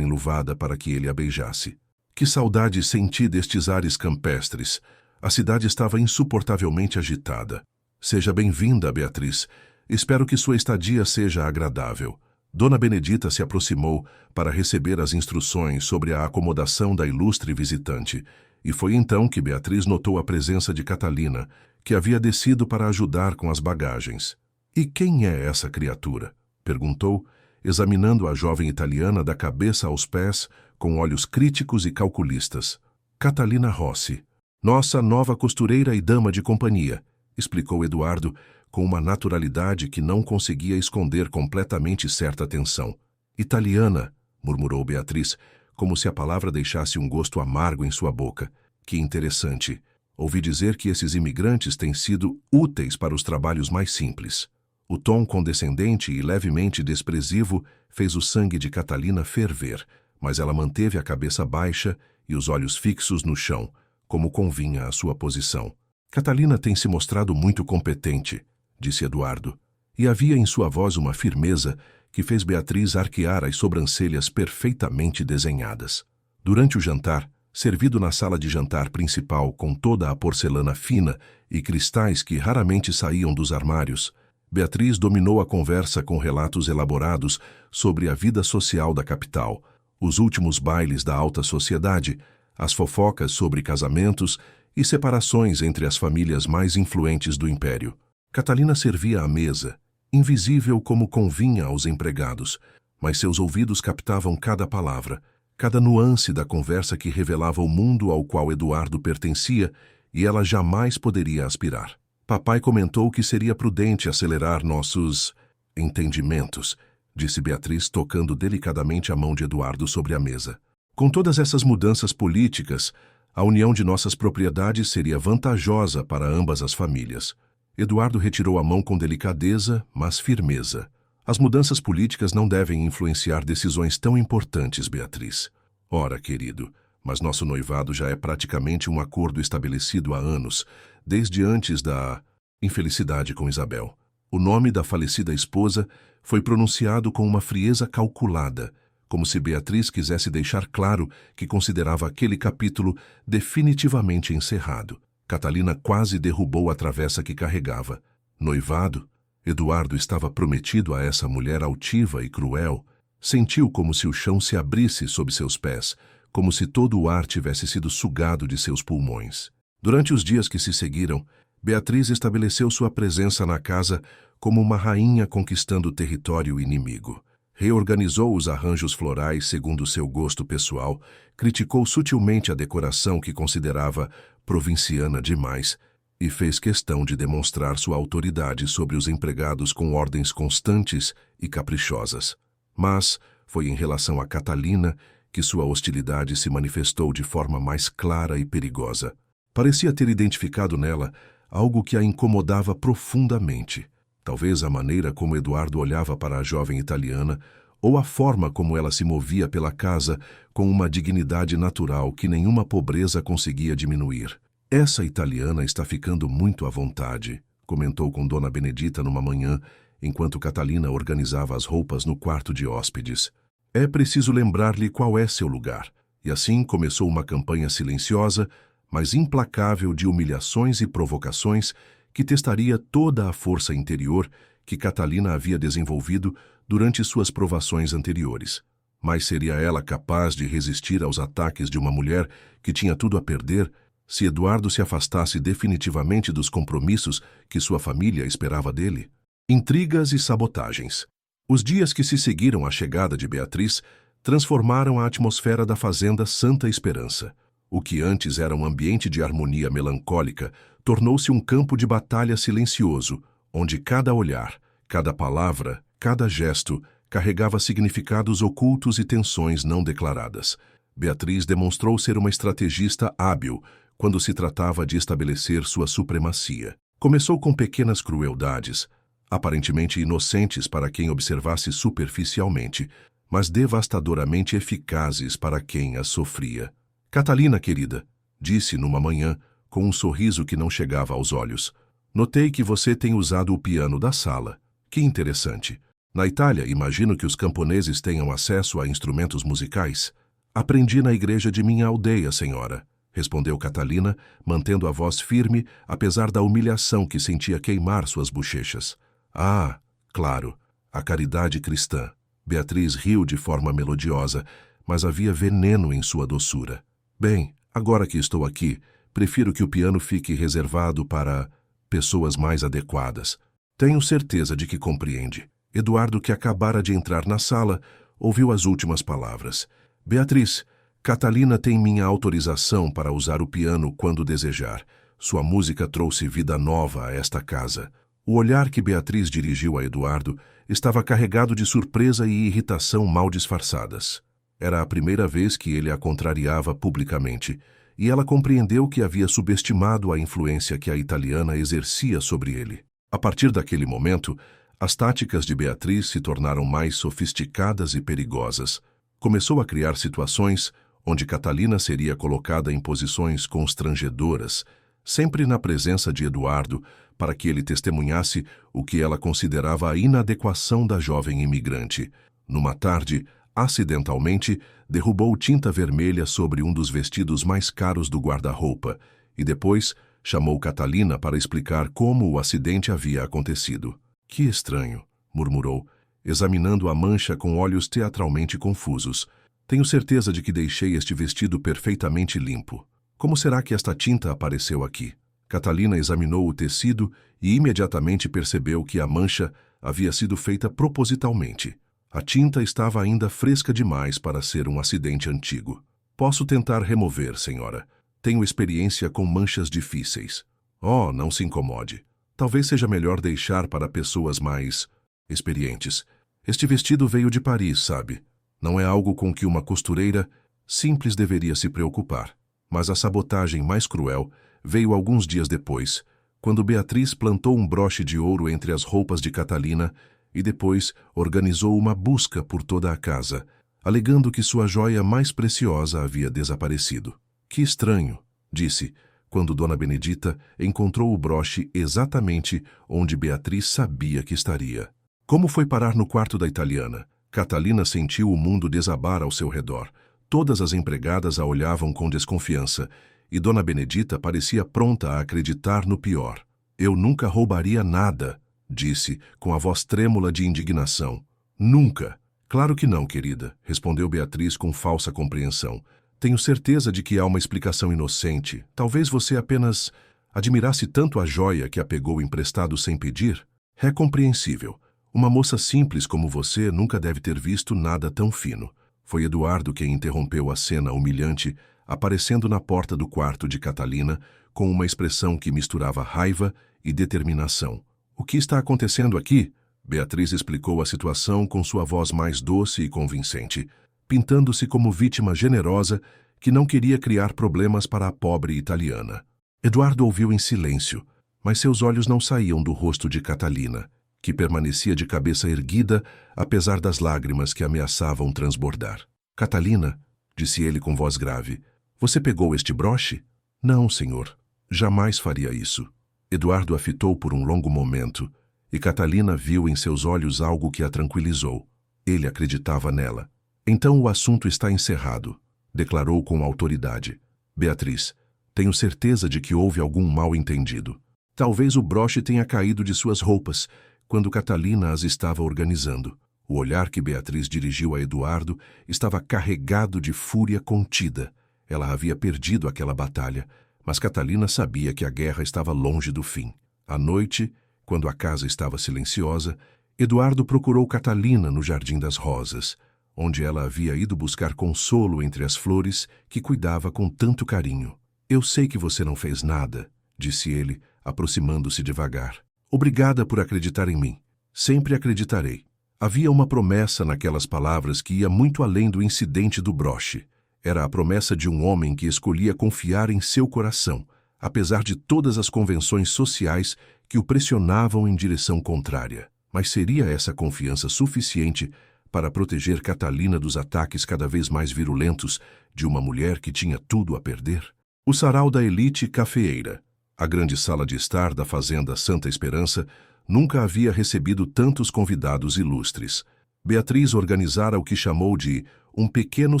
enluvada para que ele a beijasse. "Que saudade senti destes ares campestres. A cidade estava insuportavelmente agitada. Seja bem-vinda, Beatriz. Espero que sua estadia seja agradável." Dona Benedita se aproximou para receber as instruções sobre a acomodação da ilustre visitante, e foi então que Beatriz notou a presença de Catalina, que havia descido para ajudar com as bagagens. "E quem é essa criatura?" perguntou, examinando a jovem italiana da cabeça aos pés, com olhos críticos e calculistas. "Catalina Rossi, nossa nova costureira e dama de companhia", explicou Eduardo, com uma naturalidade que não conseguia esconder completamente certa tensão. "Italiana", murmurou Beatriz, como se a palavra deixasse um gosto amargo em sua boca. "Que interessante. Ouvi dizer que esses imigrantes têm sido úteis para os trabalhos mais simples." O tom condescendente e levemente desprezível fez o sangue de Catalina ferver, mas ela manteve a cabeça baixa e os olhos fixos no chão, como convinha à sua posição. "Catalina tem se mostrado muito competente", disse Eduardo. E havia em sua voz uma firmeza que fez Beatriz arquear as sobrancelhas perfeitamente desenhadas. Durante o jantar, servido na sala de jantar principal com toda a porcelana fina e cristais que raramente saíam dos armários, Beatriz dominou a conversa com relatos elaborados sobre a vida social da capital, os últimos bailes da alta sociedade, as fofocas sobre casamentos e separações entre as famílias mais influentes do império. Catalina servia à mesa, invisível como convinha aos empregados, mas seus ouvidos captavam cada palavra, cada nuance da conversa que revelava o mundo ao qual Eduardo pertencia e ela jamais poderia aspirar. Papai comentou que seria prudente acelerar nossos entendimentos, disse Beatriz, tocando delicadamente a mão de Eduardo sobre a mesa. Com todas essas mudanças políticas, a união de nossas propriedades seria vantajosa para ambas as famílias. Eduardo retirou a mão com delicadeza, mas firmeza. As mudanças políticas não devem influenciar decisões tão importantes, Beatriz. Ora, querido, mas nosso noivado já é praticamente um acordo estabelecido há anos, desde antes da infelicidade com Isabel. O nome da falecida esposa foi pronunciado com uma frieza calculada, como se Beatriz quisesse deixar claro que considerava aquele capítulo definitivamente encerrado. Catalina quase derrubou a travessa que carregava. Noivado? Eduardo estava prometido a essa mulher altiva e cruel. Sentiu como se o chão se abrisse sob seus pés, como se todo o ar tivesse sido sugado de seus pulmões. Durante os dias que se seguiram, Beatriz estabeleceu sua presença na casa como uma rainha conquistando território inimigo. Reorganizou os arranjos florais segundo seu gosto pessoal, criticou sutilmente a decoração que considerava provinciana demais e fez questão de demonstrar sua autoridade sobre os empregados com ordens constantes e caprichosas. Mas foi em relação a Catalina que sua hostilidade se manifestou de forma mais clara e perigosa. Parecia ter identificado nela algo que a incomodava profundamente. Talvez a maneira como Eduardo olhava para a jovem italiana ou a forma como ela se movia pela casa com uma dignidade natural que nenhuma pobreza conseguia diminuir. Essa italiana está ficando muito à vontade, comentou com Dona Benedita numa manhã, enquanto Catalina organizava as roupas no quarto de hóspedes. É preciso lembrar-lhe qual é seu lugar. E assim começou uma campanha silenciosa, mas implacável de humilhações e provocações que testaria toda a força interior que Catalina havia desenvolvido durante suas provações anteriores. Mas seria ela capaz de resistir aos ataques de uma mulher que tinha tudo a perder se Eduardo se afastasse definitivamente dos compromissos que sua família esperava dele? Intrigas e sabotagens. Os dias que se seguiram à chegada de Beatriz transformaram a atmosfera da fazenda Santa Esperança. O que antes era um ambiente de harmonia melancólica tornou-se um campo de batalha silencioso, onde cada olhar, cada palavra, cada gesto carregava significados ocultos e tensões não declaradas. Beatriz demonstrou ser uma estrategista hábil quando se tratava de estabelecer sua supremacia. Começou com pequenas crueldades, aparentemente inocentes para quem observasse superficialmente, mas devastadoramente eficazes para quem as sofria. Catalina, querida, disse numa manhã, com um sorriso que não chegava aos olhos. Notei que você tem usado o piano da sala. Que interessante. Na Itália, imagino que os camponeses tenham acesso a instrumentos musicais. Aprendi na igreja de minha aldeia, senhora, respondeu Catalina, mantendo a voz firme, apesar da humilhação que sentia queimar suas bochechas. Ah, claro, a caridade cristã. Beatriz riu de forma melodiosa, mas havia veneno em sua doçura. Bem, agora que estou aqui, prefiro que o piano fique reservado para pessoas mais adequadas. Tenho certeza de que compreende. Eduardo, que acabara de entrar na sala, ouviu as últimas palavras. Beatriz, Catalina tem minha autorização para usar o piano quando desejar. Sua música trouxe vida nova a esta casa. O olhar que Beatriz dirigiu a Eduardo estava carregado de surpresa e irritação mal disfarçadas. Era a primeira vez que ele a contrariava publicamente, e ela compreendeu que havia subestimado a influência que a italiana exercia sobre ele. A partir daquele momento, as táticas de Beatriz se tornaram mais sofisticadas e perigosas. Começou a criar situações onde Catalina seria colocada em posições constrangedoras, sempre na presença de Eduardo, para que ele testemunhasse o que ela considerava a inadequação da jovem imigrante. Numa tarde, acidentalmente, derrubou tinta vermelha sobre um dos vestidos mais caros do guarda-roupa e depois chamou Catalina para explicar como o acidente havia acontecido. Que estranho, murmurou, examinando a mancha com olhos teatralmente confusos. Tenho certeza de que deixei este vestido perfeitamente limpo. Como será que esta tinta apareceu aqui? Catalina examinou o tecido e imediatamente percebeu que a mancha havia sido feita propositalmente. A tinta estava ainda fresca demais para ser um acidente antigo. Posso tentar remover, senhora. Tenho experiência com manchas difíceis. Oh, não se incomode. Talvez seja melhor deixar para pessoas mais experientes. Este vestido veio de Paris, sabe? Não é algo com que uma costureira simples deveria se preocupar. Mas a sabotagem mais cruel veio alguns dias depois, quando Beatriz plantou um broche de ouro entre as roupas de Catalina e depois organizou uma busca por toda a casa, alegando que sua joia mais preciosa havia desaparecido. Que estranho, disse, quando Dona Benedita encontrou o broche exatamente onde Beatriz sabia que estaria. Como foi parar no quarto da italiana? Catalina sentiu o mundo desabar ao seu redor. Todas as empregadas a olhavam com desconfiança, e Dona Benedita parecia pronta a acreditar no pior. Eu nunca roubaria nada, disse, com a voz trêmula de indignação. Nunca. Claro que não, querida, respondeu Beatriz com falsa compreensão. Tenho certeza de que há uma explicação inocente. Talvez você apenas admirasse tanto a joia que a pegou emprestado sem pedir. É compreensível. Uma moça simples como você nunca deve ter visto nada tão fino. Foi Eduardo quem interrompeu a cena humilhante, aparecendo na porta do quarto de Catalina com uma expressão que misturava raiva e determinação. O que está acontecendo aqui? Beatriz explicou a situação com sua voz mais doce e convincente, pintando-se como vítima generosa que não queria criar problemas para a pobre italiana. Eduardo ouviu em silêncio, mas seus olhos não saíam do rosto de Catalina, que permanecia de cabeça erguida, apesar das lágrimas que ameaçavam transbordar. Catalina, disse ele com voz grave, você pegou este broche? Não, senhor. Jamais faria isso. Eduardo a fitou por um longo momento, e Catalina viu em seus olhos algo que a tranquilizou. Ele acreditava nela. Então o assunto está encerrado, declarou com autoridade. Beatriz, tenho certeza de que houve algum mal-entendido. Talvez o broche tenha caído de suas roupas, quando Catalina as estava organizando. O olhar que Beatriz dirigiu a Eduardo estava carregado de fúria contida. Ela havia perdido aquela batalha, mas Catalina sabia que a guerra estava longe do fim. À noite, quando a casa estava silenciosa, Eduardo procurou Catalina no Jardim das Rosas, onde ela havia ido buscar consolo entre as flores que cuidava com tanto carinho. Eu sei que você não fez nada, disse ele, aproximando-se devagar. Obrigada por acreditar em mim. Sempre acreditarei. Havia uma promessa naquelas palavras que ia muito além do incidente do broche. Era a promessa de um homem que escolhia confiar em seu coração, apesar de todas as convenções sociais que o pressionavam em direção contrária. Mas seria essa confiança suficiente para proteger Catalina dos ataques cada vez mais virulentos de uma mulher que tinha tudo a perder? O sarau da elite cafeeira, a grande sala de estar da fazenda Santa Esperança, nunca havia recebido tantos convidados ilustres. Beatriz organizara o que chamou de um pequeno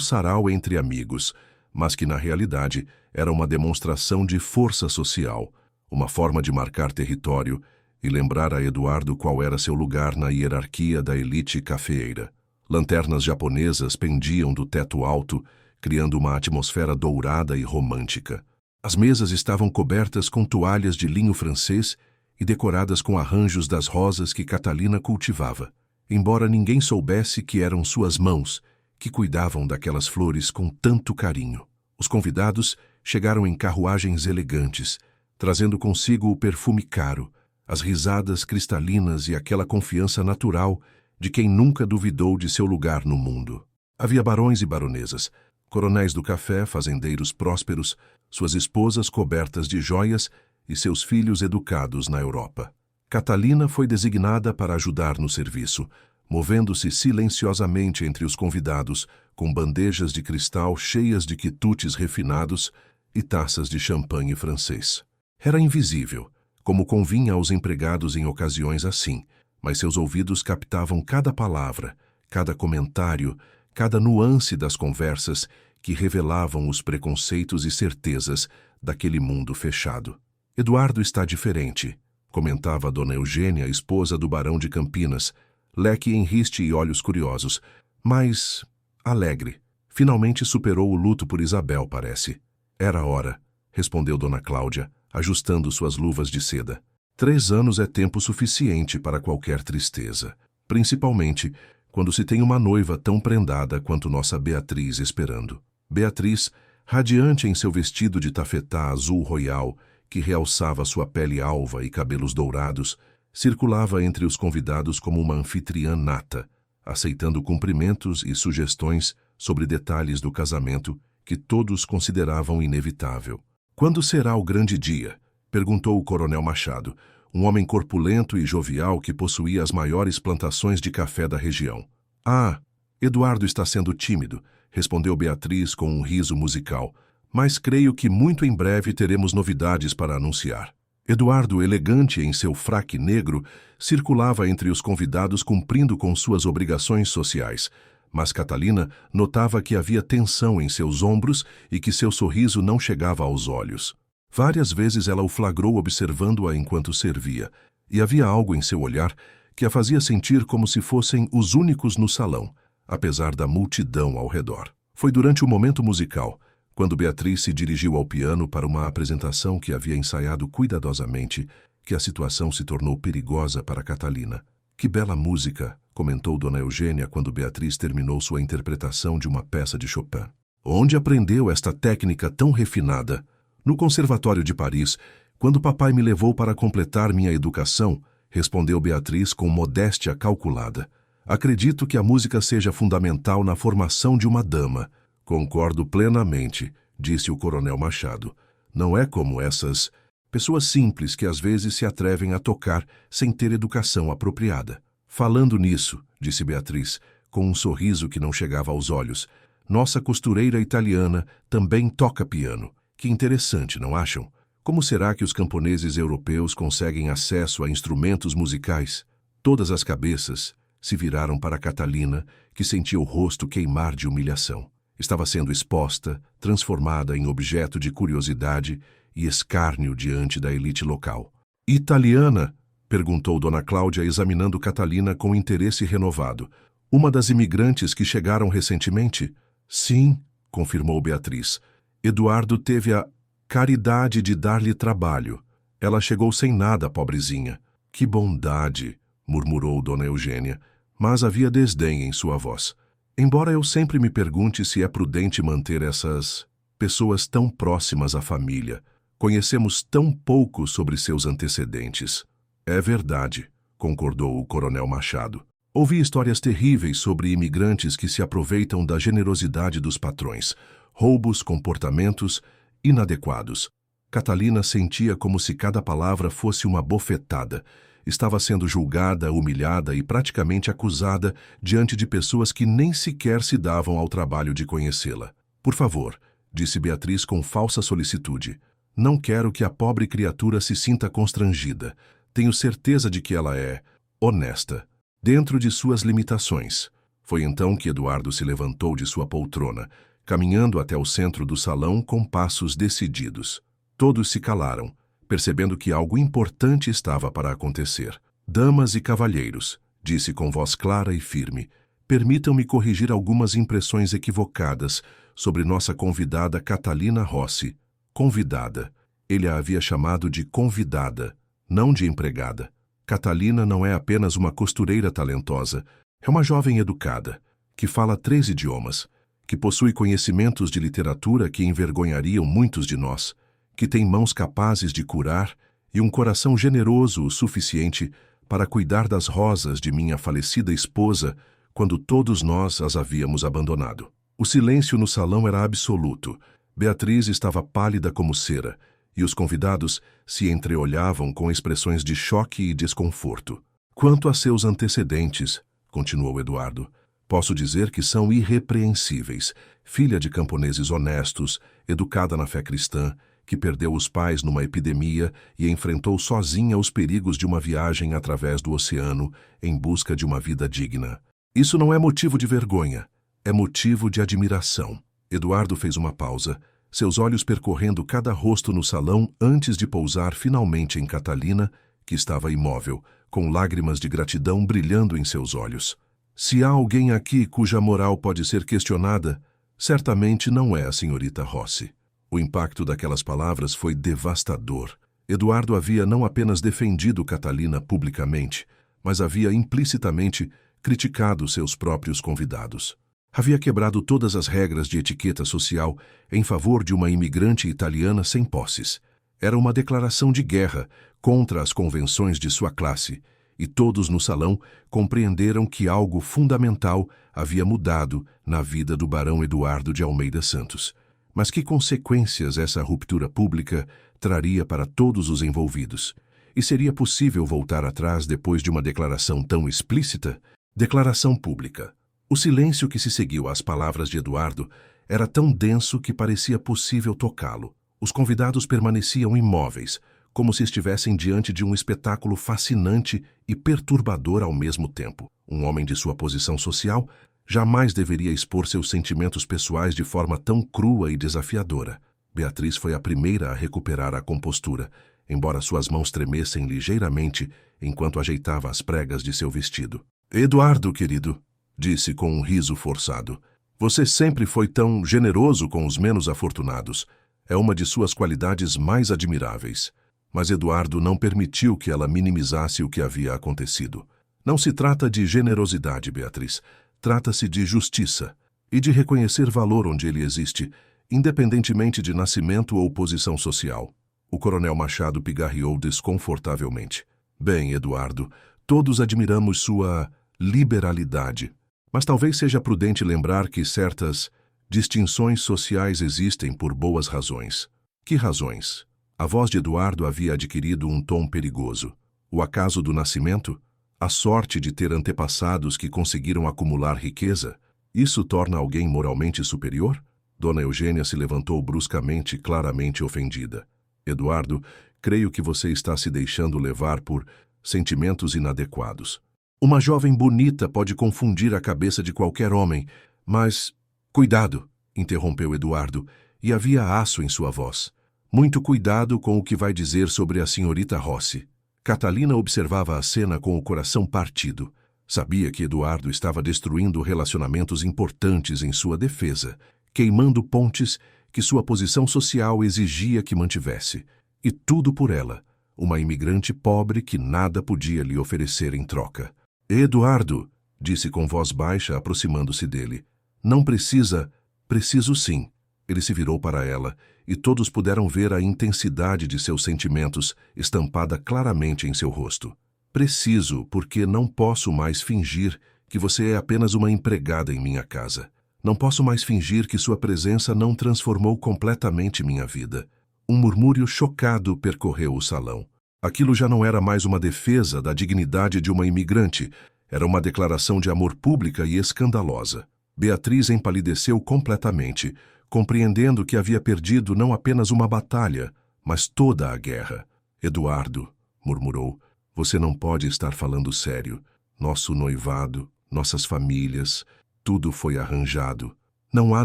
sarau entre amigos, mas que na realidade era uma demonstração de força social, uma forma de marcar território e lembrar a Eduardo qual era seu lugar na hierarquia da elite cafeeira. Lanternas japonesas pendiam do teto alto, criando uma atmosfera dourada e romântica. As mesas estavam cobertas com toalhas de linho francês e decoradas com arranjos das rosas que Catalina cultivava, embora ninguém soubesse que eram suas mãos que cuidavam daquelas flores com tanto carinho. Os convidados chegaram em carruagens elegantes, trazendo consigo o perfume caro, as risadas cristalinas e aquela confiança natural de quem nunca duvidou de seu lugar no mundo. Havia barões e baronesas, coronéis do café, fazendeiros prósperos, suas esposas cobertas de joias e seus filhos educados na Europa. Catalina foi designada para ajudar no serviço, movendo-se silenciosamente entre os convidados, com bandejas de cristal cheias de quitutes refinados e taças de champanhe francês. Era invisível, como convinha aos empregados em ocasiões assim, mas seus ouvidos captavam cada palavra, cada comentário, cada nuance das conversas que revelavam os preconceitos e certezas daquele mundo fechado. Eduardo está diferente, comentava Dona Eugênia, esposa do barão de Campinas, leque em riste e olhos curiosos, mas alegre. Finalmente superou o luto por Isabel, parece. Era a hora, respondeu Dona Cláudia, ajustando suas luvas de seda. 3 anos é tempo suficiente para qualquer tristeza, principalmente quando se tem uma noiva tão prendada quanto nossa Beatriz esperando. Beatriz, radiante em seu vestido de tafetá azul royal, que realçava sua pele alva e cabelos dourados, circulava entre os convidados como uma anfitriã nata, aceitando cumprimentos e sugestões sobre detalhes do casamento que todos consideravam inevitável. «Quando será o grande dia?» perguntou o coronel Machado, um homem corpulento e jovial que possuía as maiores plantações de café da região. «Ah, Eduardo está sendo tímido», respondeu Beatriz com um riso musical, «mas creio que muito em breve teremos novidades para anunciar». Eduardo, elegante em seu fraque negro, circulava entre os convidados cumprindo com suas obrigações sociais, mas Catalina notava que havia tensão em seus ombros e que seu sorriso não chegava aos olhos. Várias vezes ela o flagrou observando-a enquanto servia, e havia algo em seu olhar que a fazia sentir como se fossem os únicos no salão, apesar da multidão ao redor. Foi durante o momento musical, quando Beatriz se dirigiu ao piano para uma apresentação que havia ensaiado cuidadosamente, que a situação se tornou perigosa para Catalina. «Que bela música!» comentou Dona Eugênia quando Beatriz terminou sua interpretação de uma peça de Chopin. «Onde aprendeu esta técnica tão refinada?» «No Conservatório de Paris, quando papai me levou para completar minha educação», respondeu Beatriz com modéstia calculada. «Acredito que a música seja fundamental na formação de uma dama». «Concordo plenamente», disse o coronel Machado. «Não é como essas pessoas simples que às vezes se atrevem a tocar sem ter educação apropriada». «Falando nisso», disse Beatriz, com um sorriso que não chegava aos olhos, «nossa costureira italiana também toca piano. Que interessante, não acham? Como será que os camponeses europeus conseguem acesso a instrumentos musicais?» Todas as cabeças se viraram para Catalina, que sentia o rosto queimar de humilhação. Estava sendo exposta, transformada em objeto de curiosidade e escárnio diante da elite local. «Italiana?» perguntou Dona Cláudia, examinando Catalina com interesse renovado. «Uma das imigrantes que chegaram recentemente?» «Sim», confirmou Beatriz. «Eduardo teve a caridade de dar-lhe trabalho. Ela chegou sem nada, pobrezinha». «Que bondade», murmurou Dona Eugênia, mas havia desdém em sua voz. «Embora eu sempre me pergunte se é prudente manter essas pessoas tão próximas à família. Conhecemos tão pouco sobre seus antecedentes». «É verdade», concordou o coronel Machado. «Ouvi histórias terríveis sobre imigrantes que se aproveitam da generosidade dos patrões, roubos, comportamentos inadequados». Catalina sentia como se cada palavra fosse uma bofetada. Estava sendo julgada, humilhada e praticamente acusada diante de pessoas que nem sequer se davam ao trabalho de conhecê-la. «Por favor», disse Beatriz com falsa solicitude, «não quero que a pobre criatura se sinta constrangida. Tenho certeza de que ela é honesta, dentro de suas limitações». Foi então que Eduardo se levantou de sua poltrona, caminhando até o centro do salão com passos decididos. Todos se calaram, percebendo que algo importante estava para acontecer. «Damas e cavalheiros», disse com voz clara e firme, «permitam-me corrigir algumas impressões equivocadas sobre nossa convidada Catalina Rossi. Convidada. Ele a havia chamado de convidada, não de empregada. Catalina não é apenas uma costureira talentosa, é uma jovem educada, que fala 3 idiomas, que possui conhecimentos de literatura que envergonhariam muitos de nós, que tem mãos capazes de curar e um coração generoso o suficiente para cuidar das rosas de minha falecida esposa quando todos nós as havíamos abandonado». O silêncio no salão era absoluto. Beatriz estava pálida como cera, e os convidados se entreolhavam com expressões de choque e desconforto. «Quanto a seus antecedentes», continuou Eduardo, «posso dizer que são irrepreensíveis. Filha de camponeses honestos, educada na fé cristã, que perdeu os pais numa epidemia e enfrentou sozinha os perigos de uma viagem através do oceano em busca de uma vida digna. Isso não é motivo de vergonha, é motivo de admiração. Eduardo fez uma pausa, seus olhos percorrendo cada rosto no salão antes de pousar finalmente em Catalina, que estava imóvel, com lágrimas de gratidão brilhando em seus olhos. Se há alguém aqui cuja moral pode ser questionada, certamente não é a senhorita Rossi. O impacto daquelas palavras foi devastador. Eduardo havia não apenas defendido Catalina publicamente, mas havia implicitamente criticado seus próprios convidados. Havia quebrado todas as regras de etiqueta social em favor de uma imigrante italiana sem posses. Era uma declaração de guerra contra as convenções de sua classe, e todos no salão compreenderam que algo fundamental havia mudado na vida do barão Eduardo de Almeida Santos. Mas que consequências essa ruptura pública traria para todos os envolvidos? E seria possível voltar atrás depois de uma declaração tão explícita? Declaração pública. O silêncio que se seguiu às palavras de Eduardo era tão denso que parecia possível tocá-lo. Os convidados permaneciam imóveis, como se estivessem diante de um espetáculo fascinante e perturbador ao mesmo tempo. Um homem de sua posição social jamais deveria expor seus sentimentos pessoais de forma tão crua e desafiadora. Beatriz foi a primeira a recuperar a compostura, embora suas mãos tremessem ligeiramente enquanto ajeitava as pregas de seu vestido. "Eduardo, querido", disse com um riso forçado, "você sempre foi tão generoso com os menos afortunados. É uma de suas qualidades mais admiráveis." Mas Eduardo não permitiu que ela minimizasse o que havia acontecido. "Não se trata de generosidade, Beatriz. Trata-se de justiça e de reconhecer valor onde ele existe, independentemente de nascimento ou posição social." O coronel Machado pigarreou desconfortavelmente. "Bem, Eduardo, todos admiramos sua liberalidade, mas talvez seja prudente lembrar que certas distinções sociais existem por boas razões." "Que razões?" A voz de Eduardo havia adquirido um tom perigoso. O acaso do nascimento? A sorte de ter antepassados que conseguiram acumular riqueza? Isso torna alguém moralmente superior? Dona Eugênia se levantou bruscamente, claramente ofendida. "Eduardo, creio que você está se deixando levar por sentimentos inadequados. Uma jovem bonita pode confundir a cabeça de qualquer homem, mas..." "Cuidado", interrompeu Eduardo, e havia aço em sua voz. "Muito cuidado com o que vai dizer sobre a senhorita Rossi." Catalina observava a cena com o coração partido. Sabia que Eduardo estava destruindo relacionamentos importantes em sua defesa, queimando pontes que sua posição social exigia que mantivesse. E tudo por ela, uma imigrante pobre que nada podia lhe oferecer em troca. "Eduardo", disse com voz baixa, aproximando-se dele. "Não precisa..." "Preciso sim." Ele se virou para ela, e todos puderam ver a intensidade de seus sentimentos estampada claramente em seu rosto. "Preciso, porque não posso mais fingir que você é apenas uma empregada em minha casa. Não posso mais fingir que sua presença não transformou completamente minha vida." Um murmúrio chocado percorreu o salão. Aquilo já não era mais uma defesa da dignidade de uma imigrante, era uma declaração de amor pública e escandalosa. Beatriz empalideceu completamente, compreendendo que havia perdido não apenas uma batalha, mas toda a guerra. "Eduardo", murmurou, "você não pode estar falando sério. Nosso noivado, nossas famílias, tudo foi arranjado." "Não há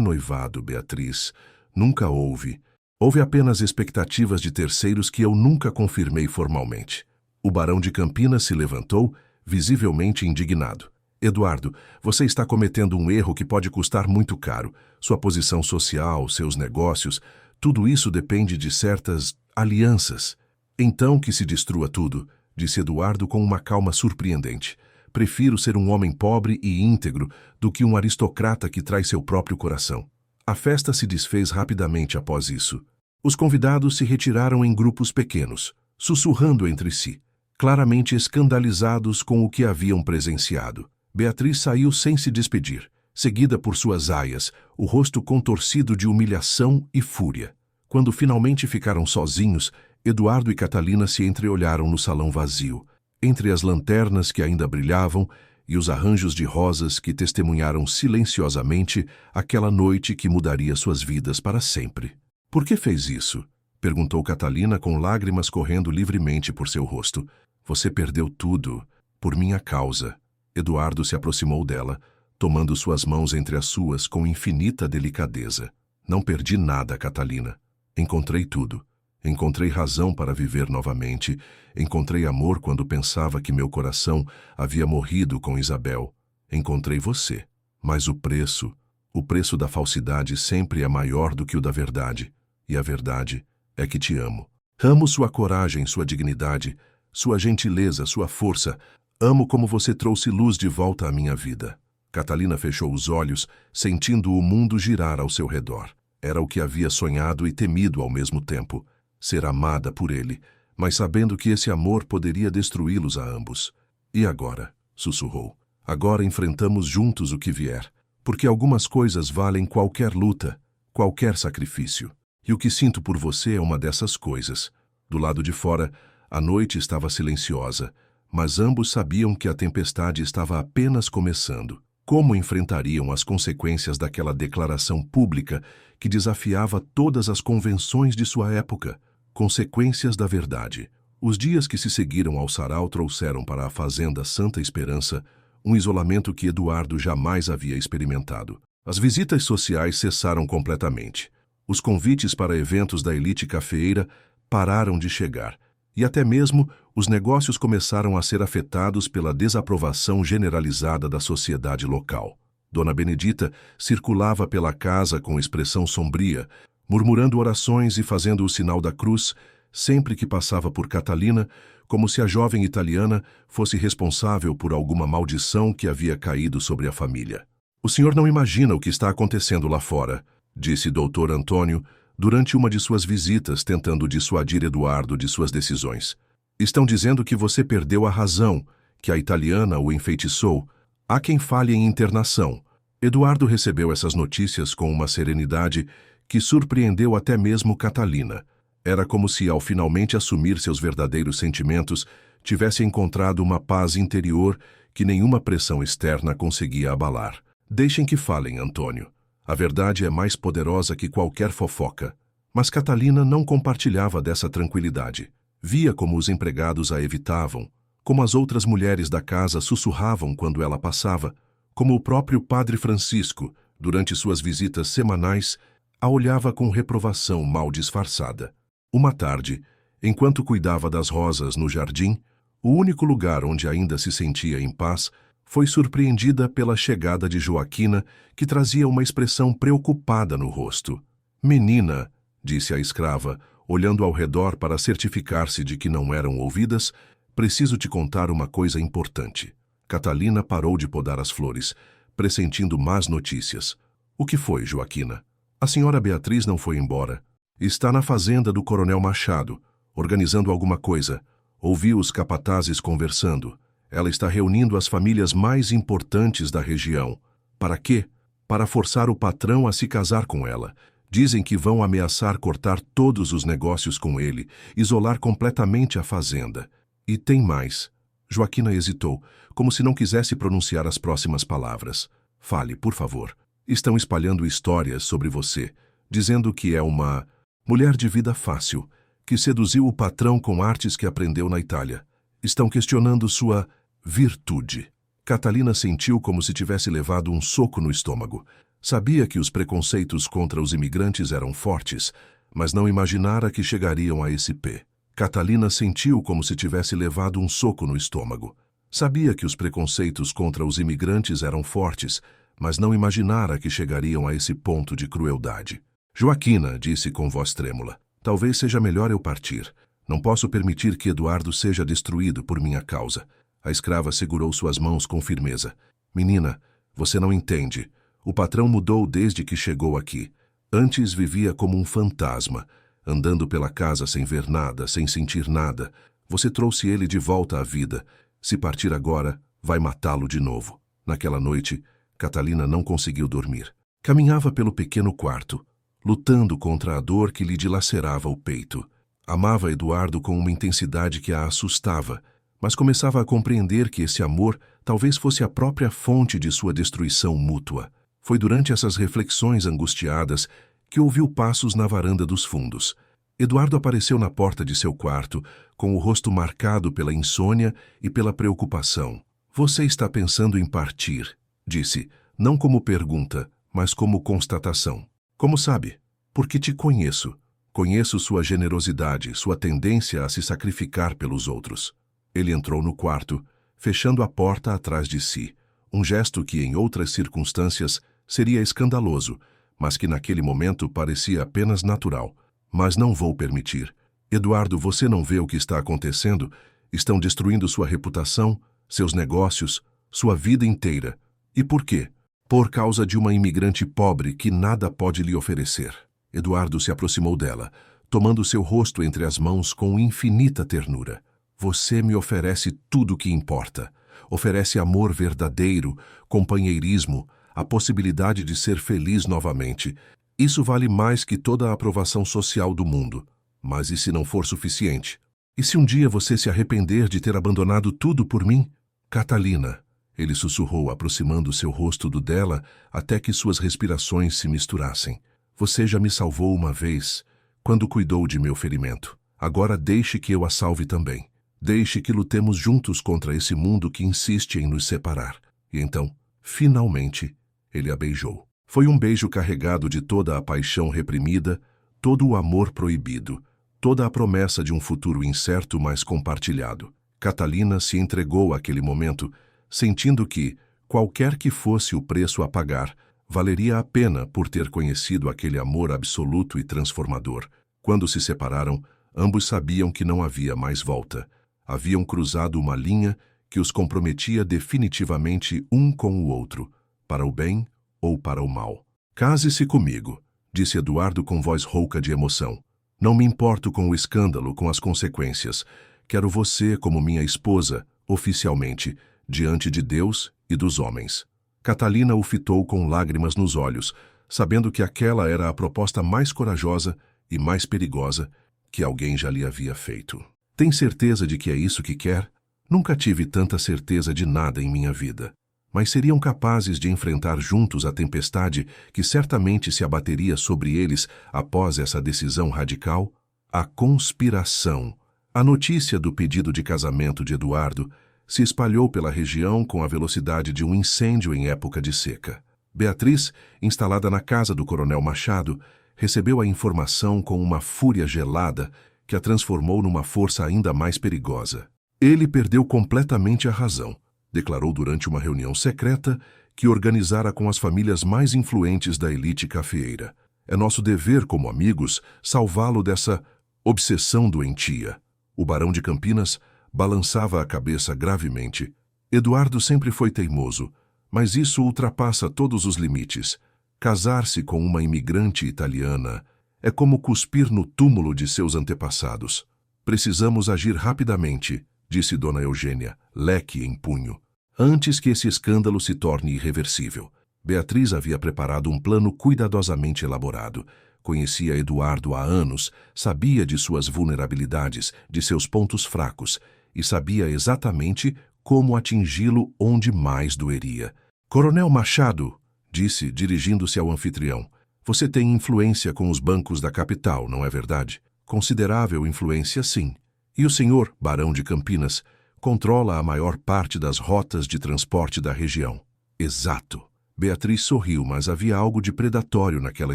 noivado, Beatriz. Nunca houve. Houve apenas expectativas de terceiros que eu nunca confirmei formalmente." O barão de Campinas se levantou, visivelmente indignado. "Eduardo, você está cometendo um erro que pode custar muito caro. Sua posição social, seus negócios, tudo isso depende de certas alianças." "Então que se destrua tudo", disse Eduardo com uma calma surpreendente. "Prefiro ser um homem pobre e íntegro do que um aristocrata que trai seu próprio coração." A festa se desfez rapidamente após isso. Os convidados se retiraram em grupos pequenos, sussurrando entre si, claramente escandalizados com o que haviam presenciado. Beatriz saiu sem se despedir, seguida por suas aias, o rosto contorcido de humilhação e fúria. Quando finalmente ficaram sozinhos, Eduardo e Catalina se entreolharam no salão vazio, entre as lanternas que ainda brilhavam e os arranjos de rosas que testemunharam silenciosamente aquela noite que mudaria suas vidas para sempre. "Por que fez isso?" Perguntou Catalina com lágrimas correndo livremente por seu rosto. Você perdeu tudo, por minha causa. Eduardo se aproximou dela, tomando suas mãos entre as suas com infinita delicadeza. Não perdi nada, Catalina. Encontrei tudo. Encontrei razão para viver novamente. Encontrei amor quando pensava que meu coração havia morrido com Isabel. Encontrei você. Mas o preço da falsidade sempre é maior do que o da verdade. E a verdade é que te amo. Amo sua coragem, sua dignidade, sua gentileza, sua força. Amo como você trouxe luz de volta à minha vida. Catalina fechou os olhos, sentindo o mundo girar ao seu redor. Era o que havia sonhado e temido ao mesmo tempo. Ser amada por ele, mas sabendo que esse amor poderia destruí-los a ambos. E agora? Sussurrou. Agora enfrentamos juntos o que vier, porque algumas coisas valem qualquer luta, qualquer sacrifício. E o que sinto por você é uma dessas coisas. Do lado de fora, a noite estava silenciosa, mas ambos sabiam que a tempestade estava apenas começando. Como enfrentariam as consequências daquela declaração pública que desafiava todas as convenções de sua época? Consequências da verdade. Os dias que se seguiram ao sarau trouxeram para a fazenda Santa Esperança um isolamento que Eduardo jamais havia experimentado. As visitas sociais cessaram completamente. Os convites para eventos da elite cafeeira pararam de chegar, e até mesmo os negócios começaram a ser afetados pela desaprovação generalizada da sociedade local. Dona Benedita circulava pela casa com expressão sombria, murmurando orações e fazendo o sinal da cruz sempre que passava por Catalina, como se a jovem italiana fosse responsável por alguma maldição que havia caído sobre a família. O senhor não imagina o que está acontecendo lá fora, disse Dr. Antônio durante uma de suas visitas, tentando dissuadir Eduardo de suas decisões. Estão dizendo que você perdeu a razão, que a italiana o enfeitiçou. Há quem fale em internação. Eduardo recebeu essas notícias com uma serenidade que surpreendeu até mesmo Catalina. Era como se, ao finalmente assumir seus verdadeiros sentimentos, tivesse encontrado uma paz interior que nenhuma pressão externa conseguia abalar. Deixem que falem, Antônio. A verdade é mais poderosa que qualquer fofoca. Mas Catalina não compartilhava dessa tranquilidade. Via como os empregados a evitavam, como as outras mulheres da casa sussurravam quando ela passava, como o próprio Padre Francisco, durante suas visitas semanais, a olhava com reprovação mal disfarçada. Uma tarde, enquanto cuidava das rosas no jardim, o único lugar onde ainda se sentia em paz, foi surpreendida pela chegada de Joaquina, que trazia uma expressão preocupada no rosto. Menina, disse a escrava, olhando ao redor para certificar-se de que não eram ouvidas, preciso te contar uma coisa importante. Catalina parou de podar as flores, pressentindo más notícias. O que foi, Joaquina? A senhora Beatriz não foi embora. Está na fazenda do Coronel Machado, organizando alguma coisa. Ouvi os capatazes conversando. Ela está reunindo as famílias mais importantes da região. Para quê? Para forçar o patrão a se casar com ela. Dizem que vão ameaçar cortar todos os negócios com ele, isolar completamente a fazenda. E tem mais. Joaquina hesitou, como se não quisesse pronunciar as próximas palavras. Fale, por favor. Estão espalhando histórias sobre você, dizendo que é uma mulher de vida fácil, que seduziu o patrão com artes que aprendeu na Itália. Estão questionando sua virtude. Catalina sentiu como se tivesse levado um soco no estômago. Sabia que os preconceitos contra os imigrantes eram fortes, mas não imaginara que chegariam a esse pé. Catalina sentiu como se tivesse levado um soco no estômago. Sabia que os preconceitos contra os imigrantes eram fortes, mas não imaginara que chegariam a esse ponto de crueldade. Joaquina, disse com voz trêmula, talvez seja melhor eu partir. Não posso permitir que Eduardo seja destruído por minha causa. A escrava segurou suas mãos com firmeza. Menina, você não entende. O patrão mudou desde que chegou aqui. Antes vivia como um fantasma, andando pela casa sem ver nada, sem sentir nada. Você trouxe ele de volta à vida. Se partir agora, vai matá-lo de novo. Naquela noite, Catalina não conseguiu dormir. Caminhava pelo pequeno quarto, lutando contra a dor que lhe dilacerava o peito. Amava Eduardo com uma intensidade que a assustava, mas começava a compreender que esse amor talvez fosse a própria fonte de sua destruição mútua. Foi durante essas reflexões angustiadas que ouviu passos na varanda dos fundos. Eduardo apareceu na porta de seu quarto, com o rosto marcado pela insônia e pela preocupação. Você está pensando em partir, disse, não como pergunta, mas como constatação. Como sabe? Porque te conheço. Conheço sua generosidade, sua tendência a se sacrificar pelos outros. Ele entrou no quarto, fechando a porta atrás de si, um gesto que em outras circunstâncias seria escandaloso, mas que naquele momento parecia apenas natural. Mas não vou permitir. Eduardo, você não vê o que está acontecendo? Estão destruindo sua reputação, seus negócios, sua vida inteira. E por quê? Por causa de uma imigrante pobre que nada pode lhe oferecer. Eduardo se aproximou dela, tomando seu rosto entre as mãos com infinita ternura. Você me oferece tudo o que importa. Oferece amor verdadeiro, companheirismo, a possibilidade de ser feliz novamente. Isso vale mais que toda a aprovação social do mundo. Mas e se não for suficiente? E se um dia você se arrepender de ter abandonado tudo por mim? Catalina, ele sussurrou, aproximando seu rosto do dela até que suas respirações se misturassem. Você já me salvou uma vez, quando cuidou de meu ferimento. Agora deixe que eu a salve também. Deixe que lutemos juntos contra esse mundo que insiste em nos separar. E então, finalmente, ele a beijou. Foi um beijo carregado de toda a paixão reprimida, todo o amor proibido, toda a promessa de um futuro incerto, mas compartilhado. Catalina se entregou àquele momento, sentindo que, qualquer que fosse o preço a pagar, valeria a pena por ter conhecido aquele amor absoluto e transformador. Quando se separaram, ambos sabiam que não havia mais volta. Haviam cruzado uma linha que os comprometia definitivamente um com o outro, para o bem ou para o mal. Case-se comigo, disse Eduardo com voz rouca de emoção. Não me importo com o escândalo, com as consequências. Quero você como minha esposa, oficialmente, diante de Deus e dos homens. Catalina o fitou com lágrimas nos olhos, sabendo que aquela era a proposta mais corajosa e mais perigosa que alguém já lhe havia feito. Tem certeza de que é isso que quer? Nunca tive tanta certeza de nada em minha vida. Mas seriam capazes de enfrentar juntos a tempestade que certamente se abateria sobre eles após essa decisão radical? A conspiração. A notícia do pedido de casamento de Eduardo se espalhou pela região com a velocidade de um incêndio em época de seca. Beatriz, instalada na casa do coronel Machado, recebeu a informação com uma fúria gelada que a transformou numa força ainda mais perigosa. Ele perdeu completamente a razão. Declarou durante uma reunião secreta que organizara com as famílias mais influentes da elite cafeeira. É nosso dever, como amigos, salvá-lo dessa obsessão doentia. O barão de Campinas balançava a cabeça gravemente. Eduardo sempre foi teimoso, mas isso ultrapassa todos os limites. Casar-se com uma imigrante italiana é como cuspir no túmulo de seus antepassados. Precisamos agir rapidamente, disse Dona Eugênia, leque em punho, antes que esse escândalo se torne irreversível. Beatriz havia preparado um plano cuidadosamente elaborado. Conhecia Eduardo há anos, sabia de suas vulnerabilidades, de seus pontos fracos, e sabia exatamente como atingi-lo onde mais doeria. Coronel Machado, disse, dirigindo-se ao anfitrião, você tem influência com os bancos da capital, não é verdade? Considerável influência, sim. E o senhor, barão de Campinas, controla a maior parte das rotas de transporte da região. Exato. Beatriz sorriu, mas havia algo de predatório naquela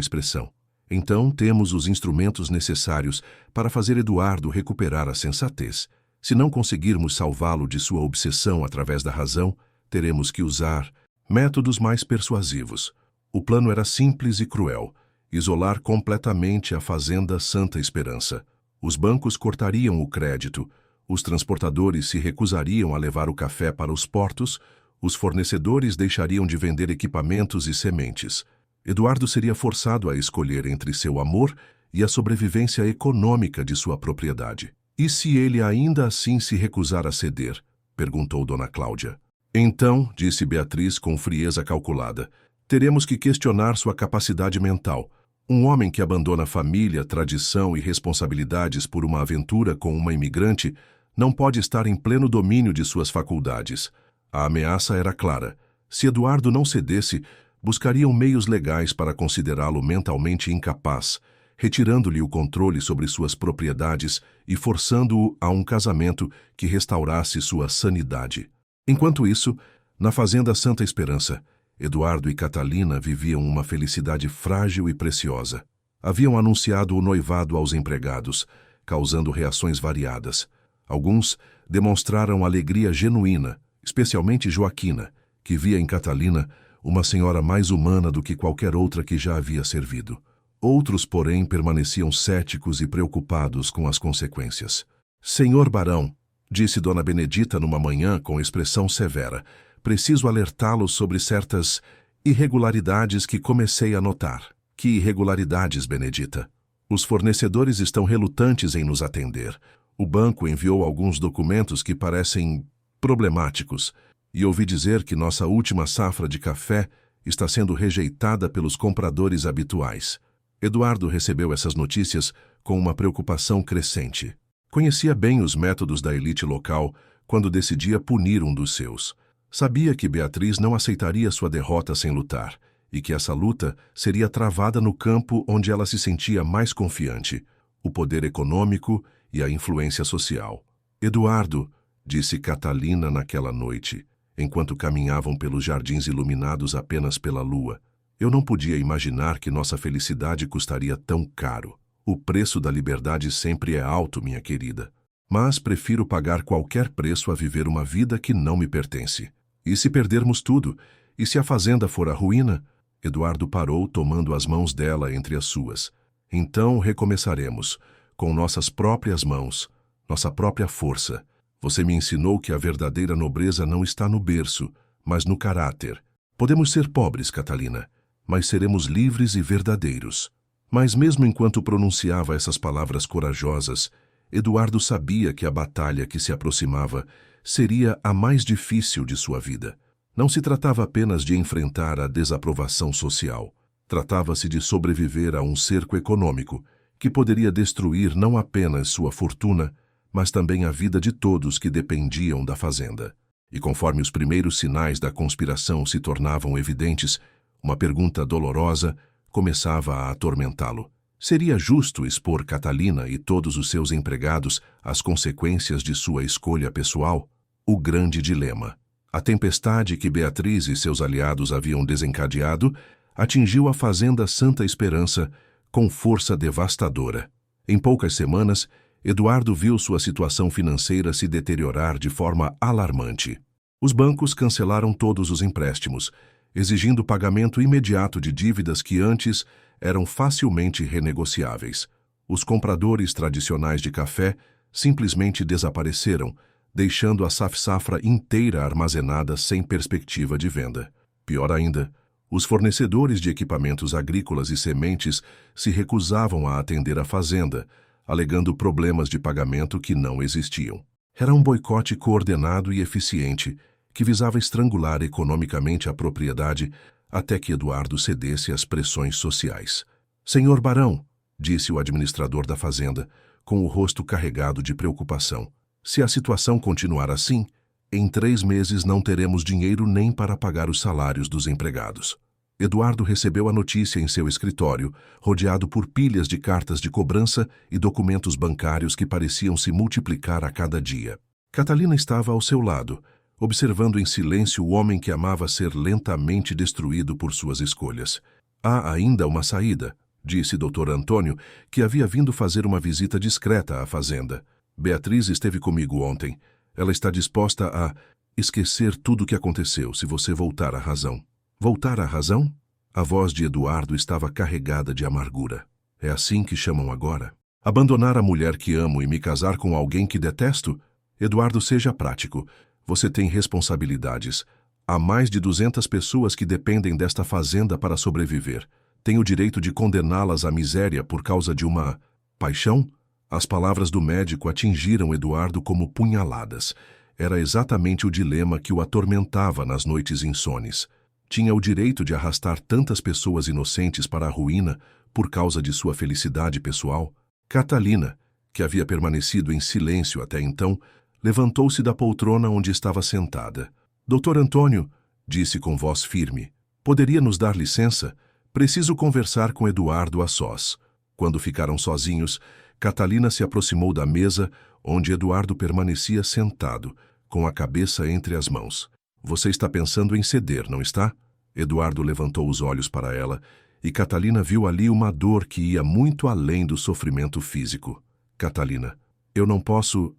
expressão. Então temos os instrumentos necessários para fazer Eduardo recuperar a sensatez. Se não conseguirmos salvá-lo de sua obsessão através da razão, teremos que usar métodos mais persuasivos. O plano era simples e cruel: isolar completamente a fazenda Santa Esperança. Os bancos cortariam o crédito, os transportadores se recusariam a levar o café para os portos, os fornecedores deixariam de vender equipamentos e sementes. Eduardo seria forçado a escolher entre seu amor e a sobrevivência econômica de sua propriedade. E se ele ainda assim se recusar a ceder? Perguntou Dona Cláudia. Então, disse Beatriz com frieza calculada, teremos que questionar sua capacidade mental. Um homem que abandona família, tradição e responsabilidades por uma aventura com uma imigrante não pode estar em pleno domínio de suas faculdades. A ameaça era clara. Se Eduardo não cedesse, buscariam meios legais para considerá-lo mentalmente incapaz, retirando-lhe o controle sobre suas propriedades e forçando-o a um casamento que restaurasse sua sanidade. Enquanto isso, na fazenda Santa Esperança, Eduardo e Catalina viviam uma felicidade frágil e preciosa. Haviam anunciado o noivado aos empregados, causando reações variadas. Alguns demonstraram alegria genuína, especialmente Joaquina, que via em Catalina uma senhora mais humana do que qualquer outra que já havia servido. Outros, porém, permaneciam céticos e preocupados com as consequências. "Senhor Barão", disse Dona Benedita numa manhã com expressão severa, "preciso alertá-lo sobre certas irregularidades que comecei a notar." "Que irregularidades, Benedita?" "Os fornecedores estão relutantes em nos atender. O banco enviou alguns documentos que parecem problemáticos, e ouvi dizer que nossa última safra de café está sendo rejeitada pelos compradores habituais." Eduardo recebeu essas notícias com uma preocupação crescente. Conhecia bem os métodos da elite local quando decidia punir um dos seus. Sabia que Beatriz não aceitaria sua derrota sem lutar, e que essa luta seria travada no campo onde ela se sentia mais confiante: o poder econômico e a influência social. "Eduardo", disse Catalina naquela noite, enquanto caminhavam pelos jardins iluminados apenas pela lua, "eu não podia imaginar que nossa felicidade custaria tão caro. O preço da liberdade sempre é alto, minha querida. Mas prefiro pagar qualquer preço a viver uma vida que não me pertence. E se perdermos tudo? E se a fazenda for a ruína?" Eduardo parou, tomando as mãos dela entre as suas. "Então recomeçaremos, com nossas próprias mãos, nossa própria força. Você me ensinou que a verdadeira nobreza não está no berço, mas no caráter. Podemos ser pobres, Catalina, mas seremos livres e verdadeiros." Mas mesmo enquanto pronunciava essas palavras corajosas, Eduardo sabia que a batalha que se aproximava seria a mais difícil de sua vida. Não se tratava apenas de enfrentar a desaprovação social. Tratava-se de sobreviver a um cerco econômico que poderia destruir não apenas sua fortuna, mas também a vida de todos que dependiam da fazenda. E conforme os primeiros sinais da conspiração se tornavam evidentes, uma pergunta dolorosa começava a atormentá-lo. Seria justo expor Catalina e todos os seus empregados às consequências de sua escolha pessoal? O grande dilema. A tempestade que Beatriz e seus aliados haviam desencadeado atingiu a fazenda Santa Esperança com força devastadora. Em poucas semanas, Eduardo viu sua situação financeira se deteriorar de forma alarmante. Os bancos cancelaram todos os empréstimos, exigindo pagamento imediato de dívidas que antes eram facilmente renegociáveis. Os compradores tradicionais de café simplesmente desapareceram, deixando a safra inteira armazenada sem perspectiva de venda. Pior ainda, os fornecedores de equipamentos agrícolas e sementes se recusavam a atender a fazenda, alegando problemas de pagamento que não existiam. Era um boicote coordenado e eficiente que visava estrangular economicamente a propriedade até que Eduardo cedesse às pressões sociais. "Senhor Barão", disse o administrador da fazenda, com o rosto carregado de preocupação, "se a situação continuar assim, em 3 meses não teremos dinheiro nem para pagar os salários dos empregados." Eduardo recebeu a notícia em seu escritório, rodeado por pilhas de cartas de cobrança e documentos bancários que pareciam se multiplicar a cada dia. Catalina estava ao seu lado, observando em silêncio o homem que amava ser lentamente destruído por suas escolhas. "Há ainda uma saída", disse Dr. Antônio, que havia vindo fazer uma visita discreta à fazenda. "Beatriz esteve comigo ontem. Ela está disposta a esquecer tudo o que aconteceu se você voltar à razão." "Voltar à razão?" A voz de Eduardo estava carregada de amargura. "É assim que chamam agora? Abandonar a mulher que amo e me casar com alguém que detesto? Eduardo, seja prático. Você tem responsabilidades. Há mais de 200 pessoas que dependem desta fazenda para sobreviver. Tem o direito de condená-las à miséria por causa de uma paixão?" As palavras do médico atingiram Eduardo como punhaladas. Era exatamente o dilema que o atormentava nas noites insones. Tinha o direito de arrastar tantas pessoas inocentes para a ruína por causa de sua felicidade pessoal? Catalina, que havia permanecido em silêncio até então, levantou-se da poltrona onde estava sentada. "Dr. Antônio", disse com voz firme, "poderia nos dar licença? Preciso conversar com Eduardo a sós." Quando ficaram sozinhos, Catalina se aproximou da mesa onde Eduardo permanecia sentado, com a cabeça entre as mãos. Você está pensando em ceder, não está? Eduardo levantou os olhos para ela e Catalina viu ali uma dor que ia muito além do sofrimento físico. Catalina, eu não posso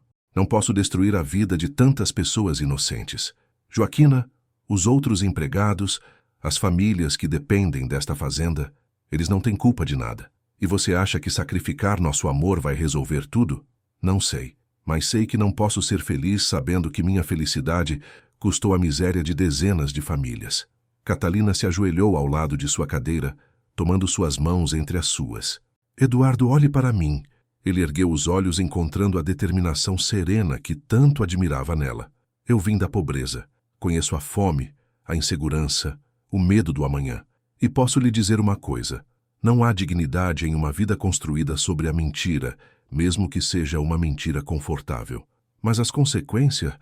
destruir a vida de tantas pessoas inocentes. Joaquina, os outros empregados, as famílias que dependem desta fazenda, eles não têm culpa de nada. E você acha que sacrificar nosso amor vai resolver tudo? Não sei, mas sei que não posso ser feliz sabendo que minha felicidade custou a miséria de dezenas de famílias. Catalina se ajoelhou ao lado de sua cadeira, tomando suas mãos entre as suas. Eduardo, olhe para mim. Ele ergueu os olhos encontrando a determinação serena que tanto admirava nela. Eu vim da pobreza. Conheço a fome, a insegurança, o medo do amanhã. E posso lhe dizer uma coisa. Não há dignidade em uma vida construída sobre a mentira, mesmo que seja uma mentira confortável. Mas as consequências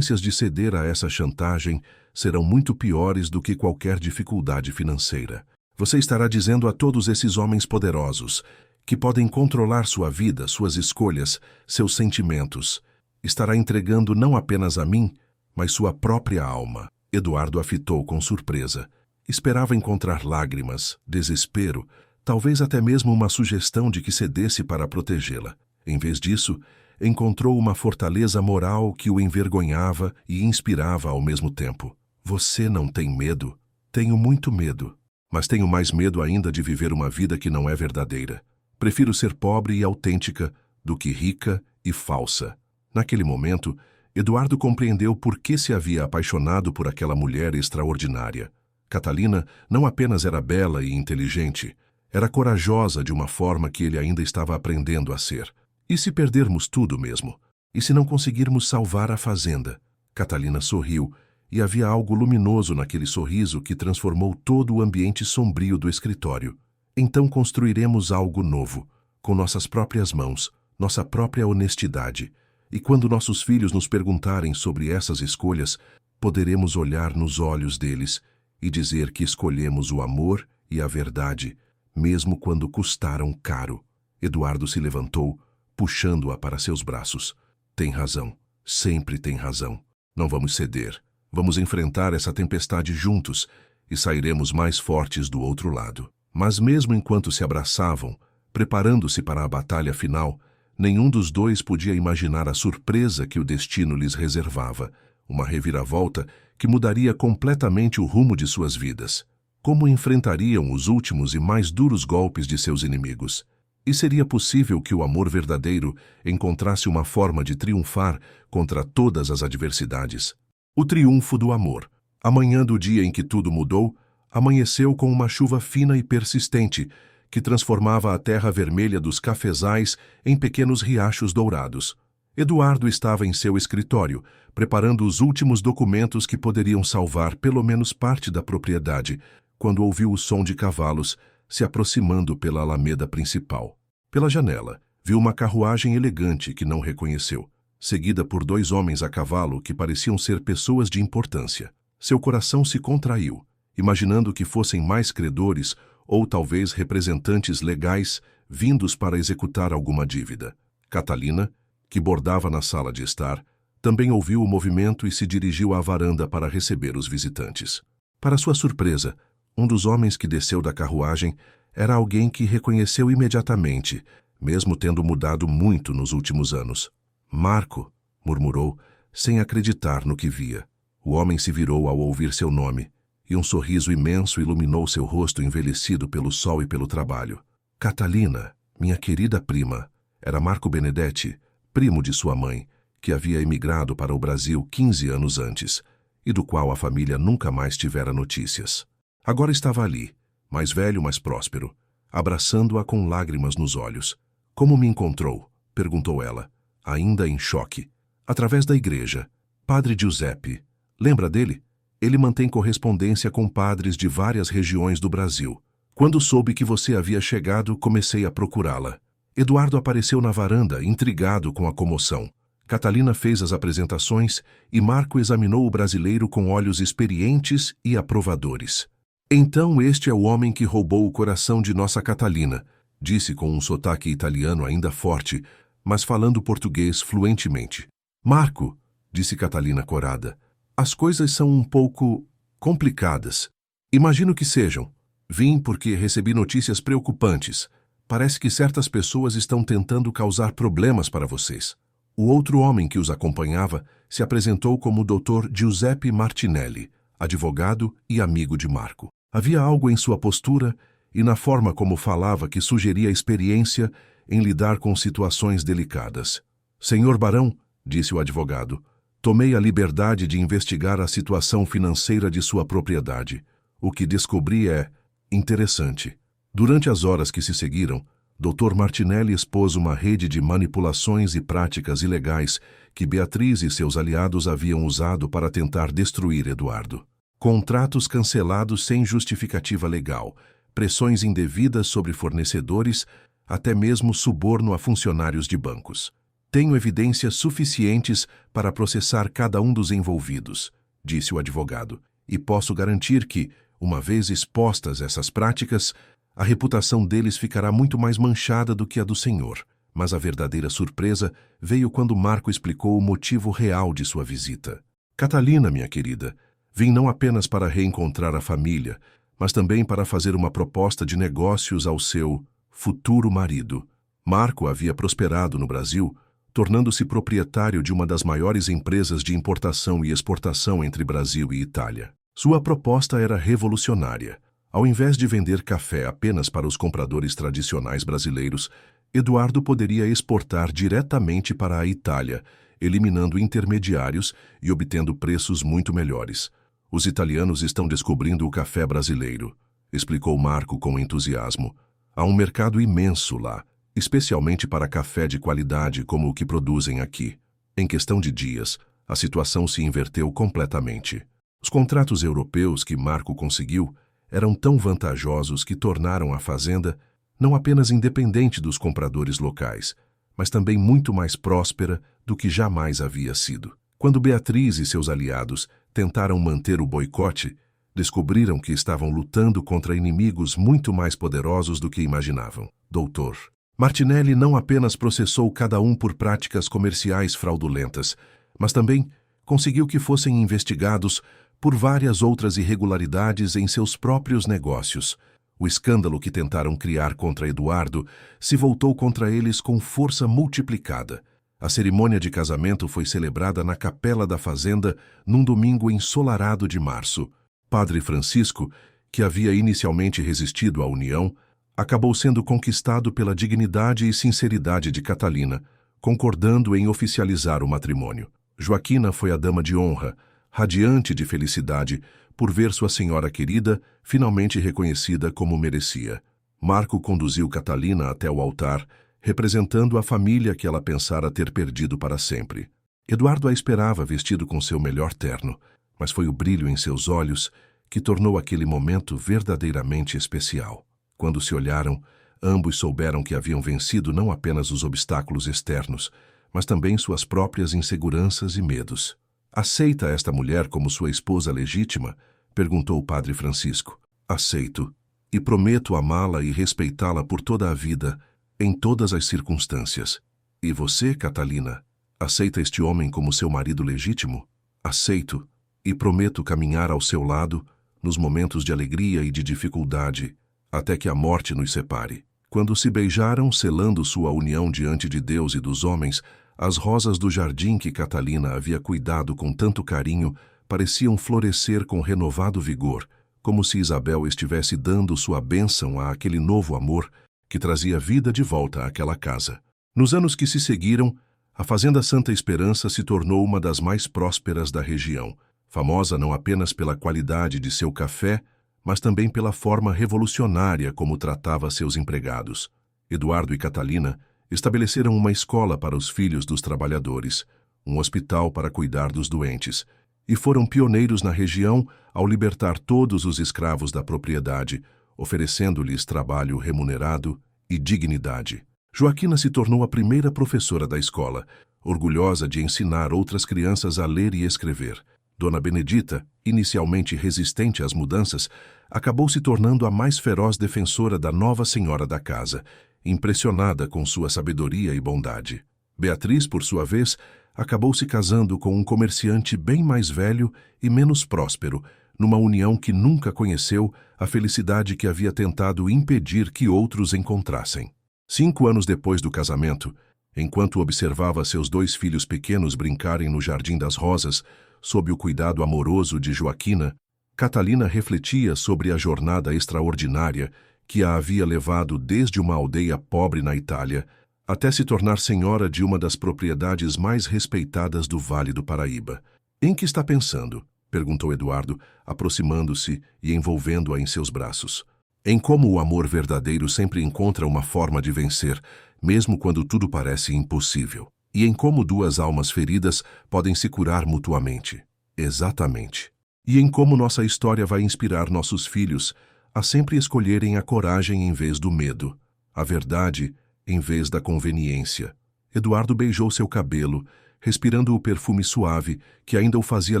de ceder a essa chantagem serão muito piores do que qualquer dificuldade financeira. Você estará dizendo a todos esses homens poderosos, que podem controlar sua vida, suas escolhas, seus sentimentos. Estará entregando não apenas a mim, mas sua própria alma. Eduardo a fitou com surpresa. Esperava encontrar lágrimas, desespero, talvez até mesmo uma sugestão de que cedesse para protegê-la. Em vez disso, encontrou uma fortaleza moral que o envergonhava e inspirava ao mesmo tempo. Você não tem medo? Tenho muito medo. Mas tenho mais medo ainda de viver uma vida que não é verdadeira. Prefiro ser pobre e autêntica do que rica e falsa. Naquele momento, Eduardo compreendeu por que se havia apaixonado por aquela mulher extraordinária. Catalina não apenas era bela e inteligente, era corajosa de uma forma que ele ainda estava aprendendo a ser. E se perdermos tudo mesmo? E se não conseguirmos salvar a fazenda? Catalina sorriu, e havia algo luminoso naquele sorriso que transformou todo o ambiente sombrio do escritório. Então construiremos algo novo, com nossas próprias mãos, nossa própria honestidade. E quando nossos filhos nos perguntarem sobre essas escolhas, poderemos olhar nos olhos deles e dizer que escolhemos o amor e a verdade, mesmo quando custaram caro. Eduardo se levantou, puxando-a para seus braços. Tem razão, sempre tem razão. Não vamos ceder. Vamos enfrentar essa tempestade juntos e sairemos mais fortes do outro lado. Mas mesmo enquanto se abraçavam, preparando-se para a batalha final, nenhum dos dois podia imaginar a surpresa que o destino lhes reservava, uma reviravolta que mudaria completamente o rumo de suas vidas. Como enfrentariam os últimos e mais duros golpes de seus inimigos? E seria possível que o amor verdadeiro encontrasse uma forma de triunfar contra todas as adversidades? O triunfo do amor. A manhã do dia em que tudo mudou, amanheceu com uma chuva fina e persistente, que transformava a terra vermelha dos cafezais em pequenos riachos dourados. Eduardo estava em seu escritório, preparando os últimos documentos que poderiam salvar pelo menos parte da propriedade, quando ouviu o som de cavalos se aproximando pela alameda principal. Pela janela, viu uma carruagem elegante que não reconheceu, seguida por dois homens a cavalo que pareciam ser pessoas de importância. Seu coração se contraiu, imaginando que fossem mais credores ou talvez representantes legais vindos para executar alguma dívida. Catalina, que bordava na sala de estar, também ouviu o movimento e se dirigiu à varanda para receber os visitantes. Para sua surpresa, um dos homens que desceu da carruagem era alguém que reconheceu imediatamente, mesmo tendo mudado muito nos últimos anos. Marco, murmurou, sem acreditar no que via. O homem se virou ao ouvir seu nome, e um sorriso imenso iluminou seu rosto envelhecido pelo sol e pelo trabalho. Catalina, minha querida prima, era Marco Benedetti, primo de sua mãe, que havia emigrado para o Brasil 15 anos antes, e do qual a família nunca mais tivera notícias. Agora estava ali, mais velho, mais próspero, abraçando-a com lágrimas nos olhos. Como me encontrou? Perguntou ela, ainda em choque. Através da igreja. Padre Giuseppe. Lembra dele? Ele mantém correspondência com padres de várias regiões do Brasil. Quando soube que você havia chegado, comecei a procurá-la. Eduardo apareceu na varanda, intrigado com a comoção. Catalina fez as apresentações e Marco examinou o brasileiro com olhos experientes e aprovadores. Então este é o homem que roubou o coração de nossa Catalina, disse com um sotaque italiano ainda forte, mas falando português fluentemente. Marco, disse Catalina corada, as coisas são um pouco complicadas. Imagino que sejam. Vim porque recebi notícias preocupantes. Parece que certas pessoas estão tentando causar problemas para vocês. O outro homem que os acompanhava se apresentou como Dr. Giuseppe Martinelli, advogado e amigo de Marco. Havia algo em sua postura e na forma como falava que sugeria experiência em lidar com situações delicadas. Senhor Barão, disse o advogado, tomei a liberdade de investigar a situação financeira de sua propriedade. O que descobri é interessante. Durante as horas que se seguiram, Dr. Martinelli expôs uma rede de manipulações e práticas ilegais que Beatriz e seus aliados haviam usado para tentar destruir Eduardo. Contratos cancelados sem justificativa legal, pressões indevidas sobre fornecedores, até mesmo suborno a funcionários de bancos. Tenho evidências suficientes para processar cada um dos envolvidos, disse o advogado, e posso garantir que, uma vez expostas essas práticas, a reputação deles ficará muito mais manchada do que a do senhor. Mas a verdadeira surpresa veio quando Marco explicou o motivo real de sua visita. Catalina, minha querida, vim não apenas para reencontrar a família, mas também para fazer uma proposta de negócios ao seu futuro marido. Marco havia prosperado no Brasil, tornando-se proprietário de uma das maiores empresas de importação e exportação entre Brasil e Itália. Sua proposta era revolucionária. Ao invés de vender café apenas para os compradores tradicionais brasileiros, Eduardo poderia exportar diretamente para a Itália, eliminando intermediários e obtendo preços muito melhores. Os italianos estão descobrindo o café brasileiro, explicou Marco com entusiasmo. Há um mercado imenso lá, especialmente para café de qualidade como o que produzem aqui. Em questão de dias, a situação se inverteu completamente. Os contratos europeus que Marco conseguiu eram tão vantajosos que tornaram a fazenda não apenas independente dos compradores locais, mas também muito mais próspera do que jamais havia sido. Quando Beatriz e seus aliados tentaram manter o boicote, descobriram que estavam lutando contra inimigos muito mais poderosos do que imaginavam. Doutor Martinelli não apenas processou cada um por práticas comerciais fraudulentas, mas também conseguiu que fossem investigados por várias outras irregularidades em seus próprios negócios. O escândalo que tentaram criar contra Eduardo se voltou contra eles com força multiplicada. A cerimônia de casamento foi celebrada na capela da fazenda num domingo ensolarado de março. Padre Francisco, que havia inicialmente resistido à união, acabou sendo conquistado pela dignidade e sinceridade de Catalina, concordando em oficializar o matrimônio. Joaquina foi a dama de honra, radiante de felicidade por ver sua senhora querida finalmente reconhecida como merecia. Marco conduziu Catalina até o altar, representando a família que ela pensara ter perdido para sempre. Eduardo a esperava vestido com seu melhor terno, mas foi o brilho em seus olhos que tornou aquele momento verdadeiramente especial. Quando se olharam, ambos souberam que haviam vencido não apenas os obstáculos externos, mas também suas próprias inseguranças e medos. Aceita esta mulher como sua esposa legítima? Perguntou o padre Francisco. Aceito, e prometo amá-la e respeitá-la por toda a vida, em todas as circunstâncias. E você, Catalina, aceita este homem como seu marido legítimo? Aceito, e prometo caminhar ao seu lado nos momentos de alegria e de dificuldade, até que a morte nos separe. Quando se beijaram, selando sua união diante de Deus e dos homens, as rosas do jardim que Catalina havia cuidado com tanto carinho pareciam florescer com renovado vigor, como se Isabel estivesse dando sua bênção a aquele novo amor que trazia vida de volta àquela casa. Nos anos que se seguiram, a Fazenda Santa Esperança se tornou uma das mais prósperas da região, famosa não apenas pela qualidade de seu café, mas também pela forma revolucionária como tratava seus empregados. Eduardo e Catalina estabeleceram uma escola para os filhos dos trabalhadores, um hospital para cuidar dos doentes, e foram pioneiros na região ao libertar todos os escravos da propriedade, oferecendo-lhes trabalho remunerado e dignidade. Joaquina se tornou a primeira professora da escola, orgulhosa de ensinar outras crianças a ler e escrever. Dona Benedita, inicialmente resistente às mudanças, acabou se tornando a mais feroz defensora da nova senhora da casa, impressionada com sua sabedoria e bondade. Beatriz, por sua vez, acabou se casando com um comerciante bem mais velho e menos próspero, numa união que nunca conheceu a felicidade que havia tentado impedir que outros encontrassem. 5 anos depois do casamento, enquanto observava seus 2 filhos pequenos brincarem no Jardim das Rosas, sob o cuidado amoroso de Joaquina, Catalina refletia sobre a jornada extraordinária que a havia levado desde uma aldeia pobre na Itália até se tornar senhora de uma das propriedades mais respeitadas do Vale do Paraíba. "Em que está pensando?" perguntou Eduardo, aproximando-se e envolvendo-a em seus braços. "Em como o amor verdadeiro sempre encontra uma forma de vencer, mesmo quando tudo parece impossível. E em como 2 almas feridas podem se curar mutuamente." "Exatamente. E em como nossa história vai inspirar nossos filhos a sempre escolherem a coragem em vez do medo, a verdade em vez da conveniência." Eduardo beijou seu cabelo, respirando o perfume suave que ainda o fazia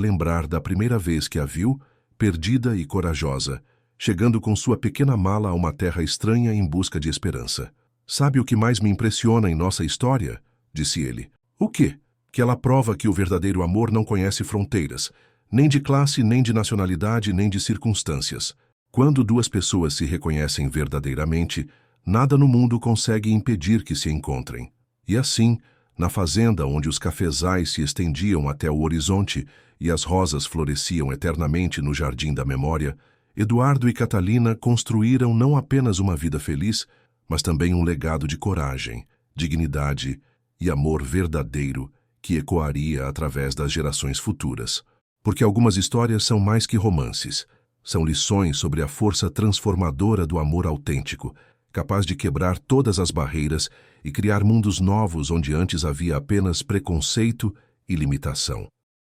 lembrar da primeira vez que a viu, perdida e corajosa, chegando com sua pequena mala a uma terra estranha em busca de esperança. "Sabe o que mais me impressiona em nossa história?" disse ele. "O quê?" "Que ela prova que o verdadeiro amor não conhece fronteiras, nem de classe, nem de nacionalidade, nem de circunstâncias. Quando 2 pessoas se reconhecem verdadeiramente, nada no mundo consegue impedir que se encontrem." E assim, na fazenda onde os cafezais se estendiam até o horizonte e as rosas floresciam eternamente no jardim da memória, Eduardo e Catalina construíram não apenas uma vida feliz, mas também um legado de coragem, dignidade e amor verdadeiro que ecoaria através das gerações futuras. Porque algumas histórias são mais que romances, são lições sobre a força transformadora do amor autêntico, capaz de quebrar todas as barreiras e criar mundos novos onde antes havia apenas preconceito e limitação.